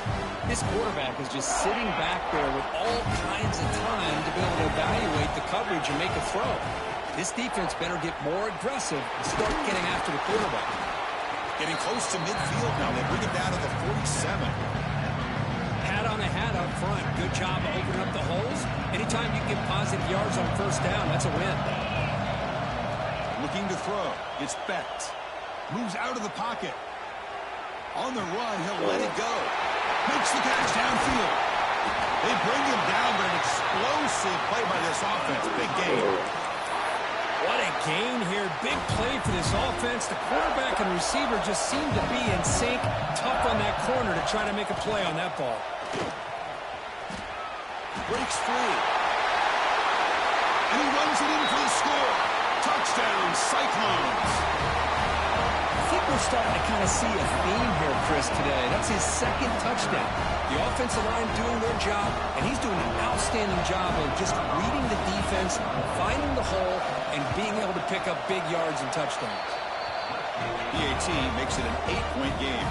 S4: this quarterback is just sitting back there with all kinds of time to be able to evaluate the coverage and make a throw. This defense better get more aggressive and start getting after the quarterback.
S3: Getting close to midfield now. They bring him down to the 47.
S4: Pat on the hat up front. Good job of opening up the holes. Anytime you get positive yards on first down, that's a win.
S3: Looking to throw. It's Becht. Moves out of the pocket. On the run, he'll let it go. Makes the catch downfield. They bring him down, but an explosive play by this offense. Big game.
S4: What a gain here. Big play for this offense. The quarterback and receiver just seem to be in sync. Tough on that corner to try to make a play on that ball.
S3: Breaks free. And he runs it in for the score. Touchdown, Cyclones.
S4: I think we're starting to kind of see a theme here, Chris, today. That's his 2nd touchdown. The offensive line doing their job, and he's doing an outstanding job of just reading the defense, finding the hole, and being able to pick up big yards and touchdowns.
S3: PAT makes it an 8-point game.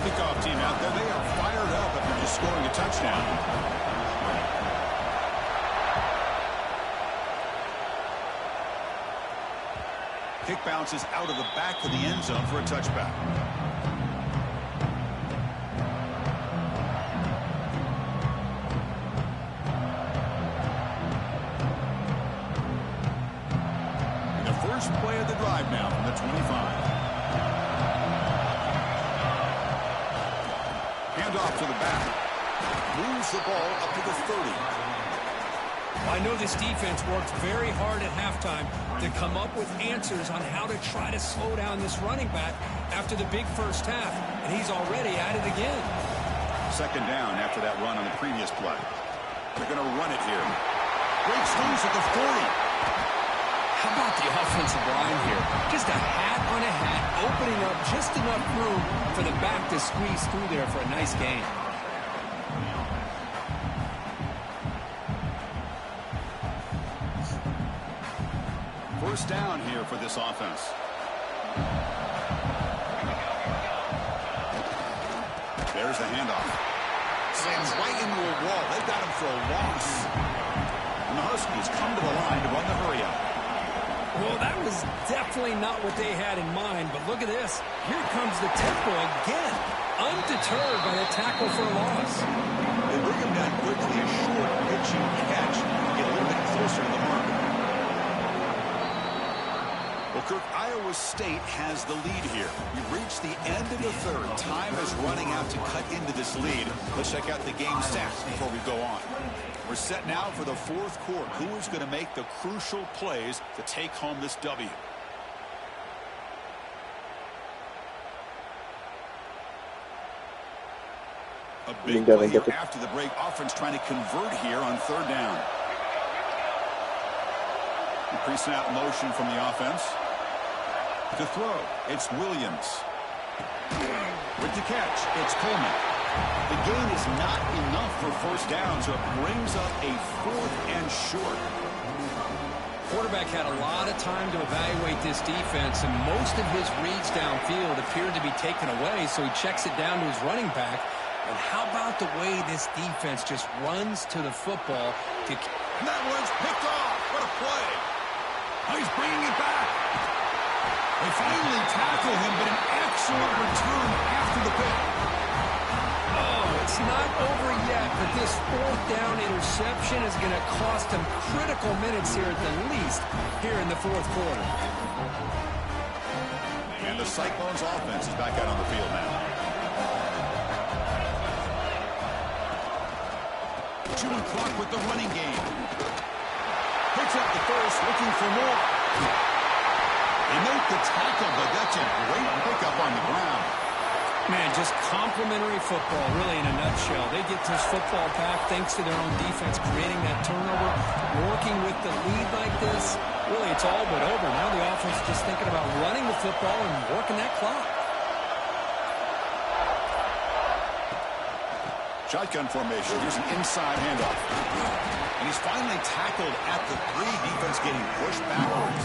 S3: Kickoff team out there, they are fired up after just scoring a touchdown. Kick bounces out of the back of the end zone for a touchback. And the first play of the drive now from the 25. Handoff to the back. Moves the ball up to the 30.
S4: I know this defense worked very hard at halftime to come up with answers on how to try to slow down this running back after the big first half, and he's already at it again.
S3: Second down after that run on the previous play. They're going to run it here. Breaks loose at the 40.
S4: How about the offensive line here? Just a hat on a hat, opening up just enough room for the back to squeeze through there for a nice gain.
S3: First down here for this offense. There's the handoff. Slams right into a wall. They got him for a loss. And the Huskies come to the line to run the hurry up.
S4: Well, that was definitely not what they had in mind, but look at this. Here comes the tempo again. Undeterred by the tackle for a loss.
S3: They bring him down quickly. A short, pitching catch. Get a little bit closer to the mark. Well, Kirk, Iowa State has the lead here. We've reached the end of the third. Time is running out to cut into this lead. Let's check out the game stats before we go on. We're set now for the fourth quarter. Who is going to make the crucial plays to take home this W? A big play here after the break. Offense trying to convert here on third down. Pre-snap motion from the offense. To throw, it's Williams. With the catch, it's Coleman. The gain is not enough for first down, so it brings up a 4th and short.
S4: Quarterback had a lot of time to evaluate this defense, and most of his reads downfield appeared to be taken away, so he checks it down to his running back. And how about the way this defense just runs to the football?
S3: And that one's picked off. What a play. Oh, he's bringing it back. They finally tackle him, but an excellent return after the pick.
S4: Oh, it's not over yet, but this 4th down interception is going to cost him critical minutes here at the least here in the 4th quarter.
S3: And the Cyclones offense is back out on the field now. Chewing clock with the running game. Picks up the first, looking for more. They make the tackle, but that's a great pickup on the ground.
S4: Man, just complimentary football, really, in a nutshell. They get this football back thanks to their own defense, creating that turnover, working with the lead like this. Really, it's all but over. Now the offense is just thinking about running the football and working that clock.
S3: Shotgun formation. Here's an inside handoff. And he's finally tackled at the 3. Defense getting pushed backwards.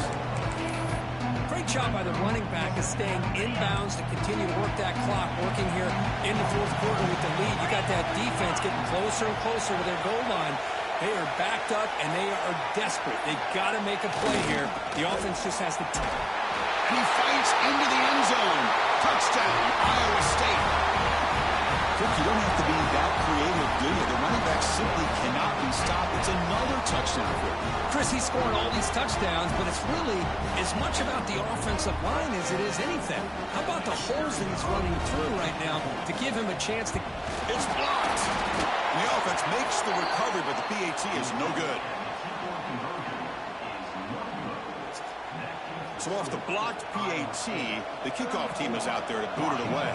S4: Great job by the running back is staying inbounds to continue to work that clock, working here in the 4th quarter with the lead. You got that defense getting closer and closer to their goal line. They are backed up, and they are desperate. They got to make a play here. The offense just has to...
S3: And he fights into the end zone. Touchdown, Iowa State. Kirk, you don't have to be that creative, do you? The running back simply cannot be stopped. It's another touchdown for him.
S4: Chris, he's scoring all these touchdowns, but it's really as much about the offensive line as it is anything. How about the holes that he's running through right now to give him a chance to...
S3: It's blocked. And the offense makes the recovery, but the PAT is no good. So off the blocked PAT, the kickoff team is out there to boot it away.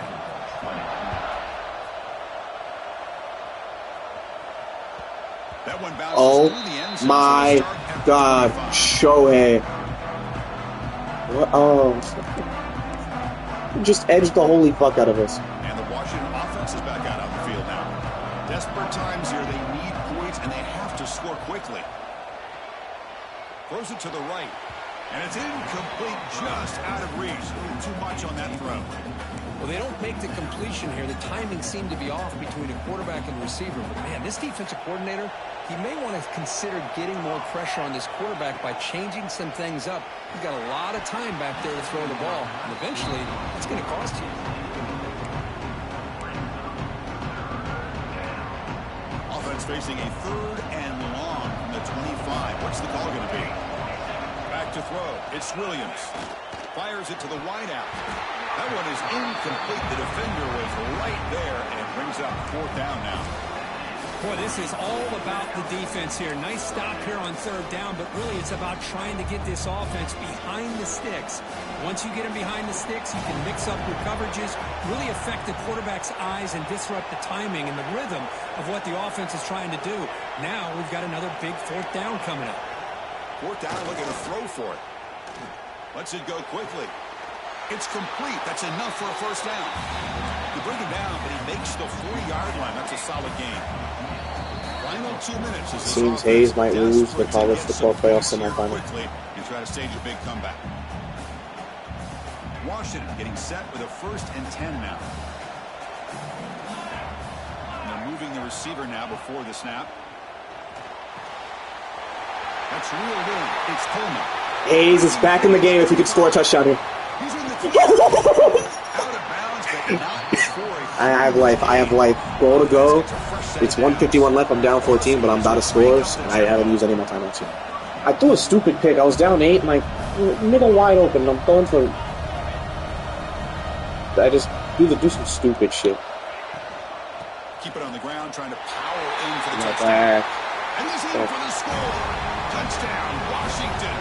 S3: That one bounces through the end zone.
S2: My God, Shohei. Oh. Just edged the holy fuck out of us.
S3: And the Washington offense is back out on the field now. Desperate times here. They need points, and they have to score quickly. Throws it to the right. And it's incomplete, just out of reach. Too much on that throw.
S4: Well, they don't make the completion here. The timing seemed to be off between a quarterback and receiver. But, man, this defensive coordinator, he may want to consider getting more pressure on this quarterback by changing some things up. He's got a lot of time back there to throw the ball, and eventually it's going to cost you.
S3: Offense facing a 3rd and long from the 25. What's the call going to be? Back to throw. It's Williams. Fires it to the wideout. That one is incomplete. The defender was right there and brings up 4th down now.
S5: Boy, this is all about the defense here. Nice stop here on 3rd down, but really it's about trying to get this offense behind the sticks. Once you get them behind the sticks, you can mix up your coverages, really affect the quarterback's eyes and disrupt the timing and the rhythm of what the offense is trying to do. Now we've got another big 4th down coming up.
S3: 4th down, looking to throw for it. Lets it go quickly. It's complete. That's enough for a 1st down. You bring him down, but he makes the 40-yard line. That's a solid game. Final 2 minutes.
S2: Seems Hayes might lose the college football playoff semifinal.
S3: And try to stage a big comeback. Washington getting set with a 1st and 10 now. And they're moving the receiver now before the snap. That's reeled in. It's Coleman.
S2: Hayes is back in the game if he could score a touchdown here.
S3: He's in the out of bounds, but not before.
S2: I have life. I have life. Goal to go. It's 1:51 left. I'm down 14, but I'm about to score, and I haven't used any of my timeouts yet. I threw a stupid pick. I was down 8, and middle wide open. I'm throwing for. I just do some stupid shit.
S3: Keep it on the ground, trying to power in for the
S2: Not
S3: touchdown.
S2: back.
S3: And he's in for the score. Touchdown, Washington.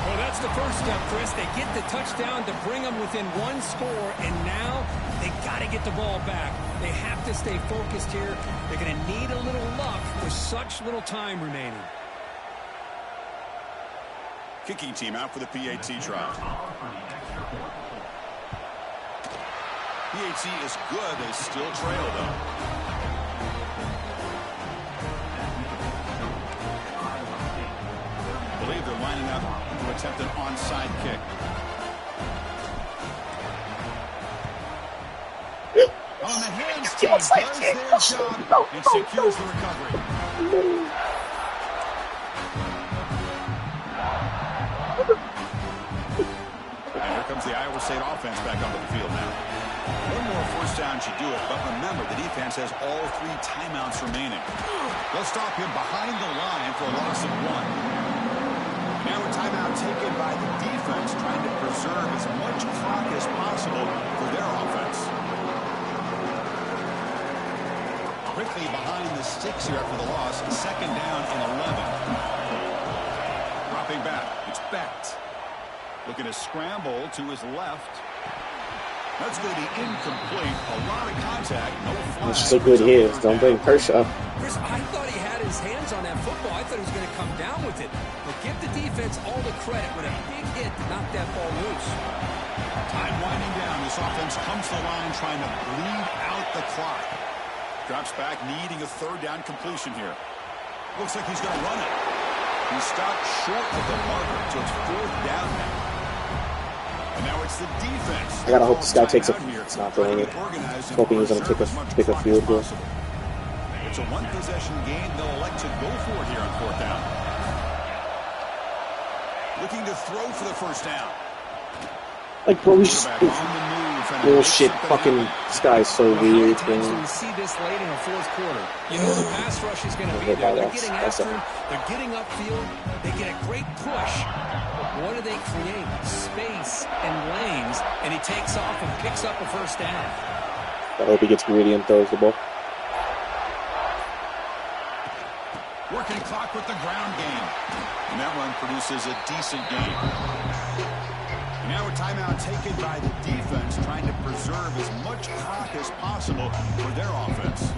S5: Well, that's the first step, Chris. They get the touchdown to bring them within 1 score, and now they got to get the ball back. They have to stay focused here. They're going to need a little luck with such little time remaining.
S3: Kicking team out for the PAT try. PAT is good. They still trail, though. I believe they're lining up to attempt an onside kick. On the hands, team does their job and secures the recovery. And here comes the Iowa State offense back onto the field now. One more 1st down should do it, but remember, the defense has all 3 timeouts remaining. They'll stop him behind the line for a loss of 1. Now a timeout taken by the defense, trying to preserve as much clock as possible for their offense. Quickly behind the sticks here after the loss. 2nd down and 11. Dropping back. It's Becht. Looking to scramble to his left. That's going to be incomplete. A lot of contact. No flag.
S2: It's just a good hit. Don't bring Kershaw.
S4: Chris, I thought he had his hands on that football. I thought he was going to come down with it. But give the defense all the credit with a big hit to knock that ball loose.
S3: Time winding down. This offense comes to the line trying to bleed out the clock. Drops back, needing a 3rd down completion here. Looks like he's going to run it. He stopped short of the marker, so it's 4th down now. And now it's the defense.
S2: I gotta hope this guy takes a. It's not throwing it. Hoping he's gonna pick a field goal.
S3: It's a 1-possession game. They'll elect to go for it here on 4th down. Looking to throw for the 1st down.
S2: Like, bro, he's bullshit. Fucking, this guy's so weird.
S4: We see this late in the 4th quarter. You know the pass rush is going to be there. They're getting after him. They're getting upfield. They get a great push. But what do they create? Space and lanes. And he takes off and picks up a 1st down.
S2: I hope he gets greedy and throws the ball.
S3: Working clock with the ground game. And that one produces a decent game. Now a timeout taken by the defense, trying to preserve as much clock as possible for their offense.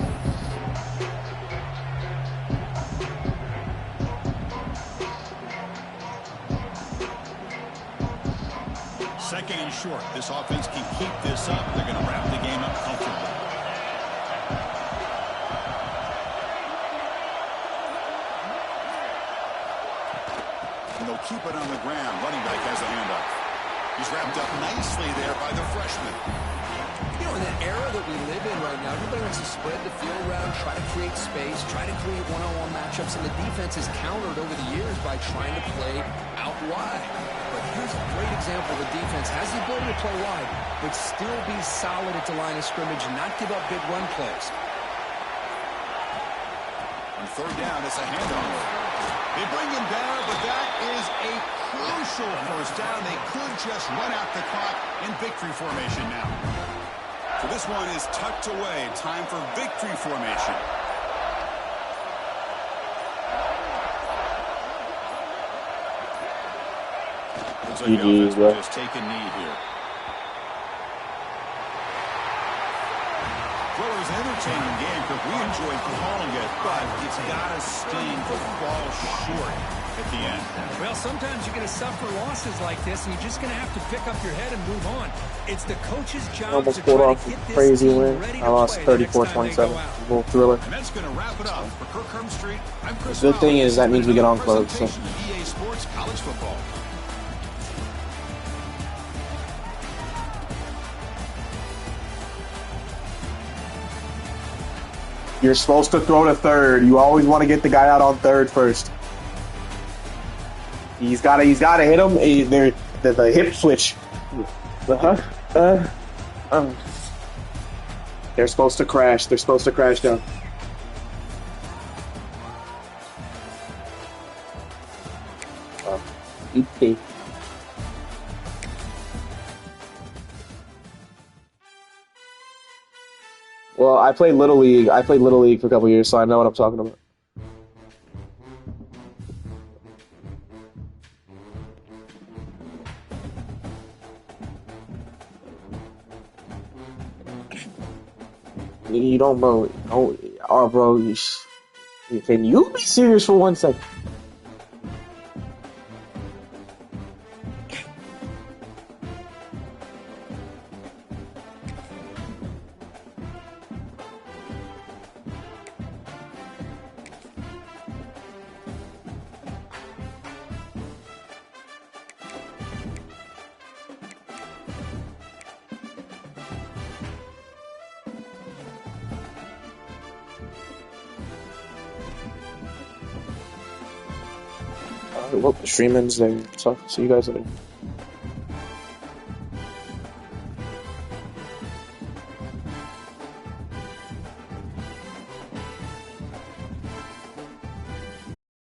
S3: Second and short. This offense can keep this up. They're going to wrap the game up comfortably. And they'll keep it on the ground. Running back has the handoff. He's wrapped up nicely there by the freshman.
S4: You know, in that era that we live in right now, everybody wants to spread the field around, try to create space, try to create one-on-one matchups, and the defense has countered over the years by trying to play out wide. But here's a great example. The defense has the ability to play wide, but still be solid at the line of scrimmage and not give up big run plays.
S3: On third down, it's a handoff. They bring him down, but that is a crucial first down. They could just run out the clock in victory formation now. So this one is tucked away. Time for victory formation. Looks like the offense will just take a knee here. Well, it was an entertaining game because we enjoyed calling it, but it's got to sting to fall short at the end.
S5: Well, sometimes you're going to suffer losses like this, and you're just going to have to pick up your head and move on. It's the coach's job
S2: Almost
S5: to
S2: pulled
S5: try
S2: off
S5: to
S2: a
S5: get this
S2: crazy
S5: team
S2: win.
S5: ready
S2: I
S5: to
S2: lost
S5: play the next time they
S2: 34-27.
S5: go out.
S2: A little thriller.
S3: And that's going to wrap it up. For Kirkham Street, I'm Chris.
S2: The good thing is that means we get on club. So.
S3: EA Sports College Football.
S2: You're supposed to throw to third. You always want to get the guy out on third first. He's got to hit him. The hip switch. They're supposed to crash. They're supposed to crash down. EP. Well, I played Little League. I played Little League for a couple years, so I know what I'm talking about. You don't, bro. Oh, bro. Can you be serious for 1 second? Well, the stream ends there. So, see you guys later.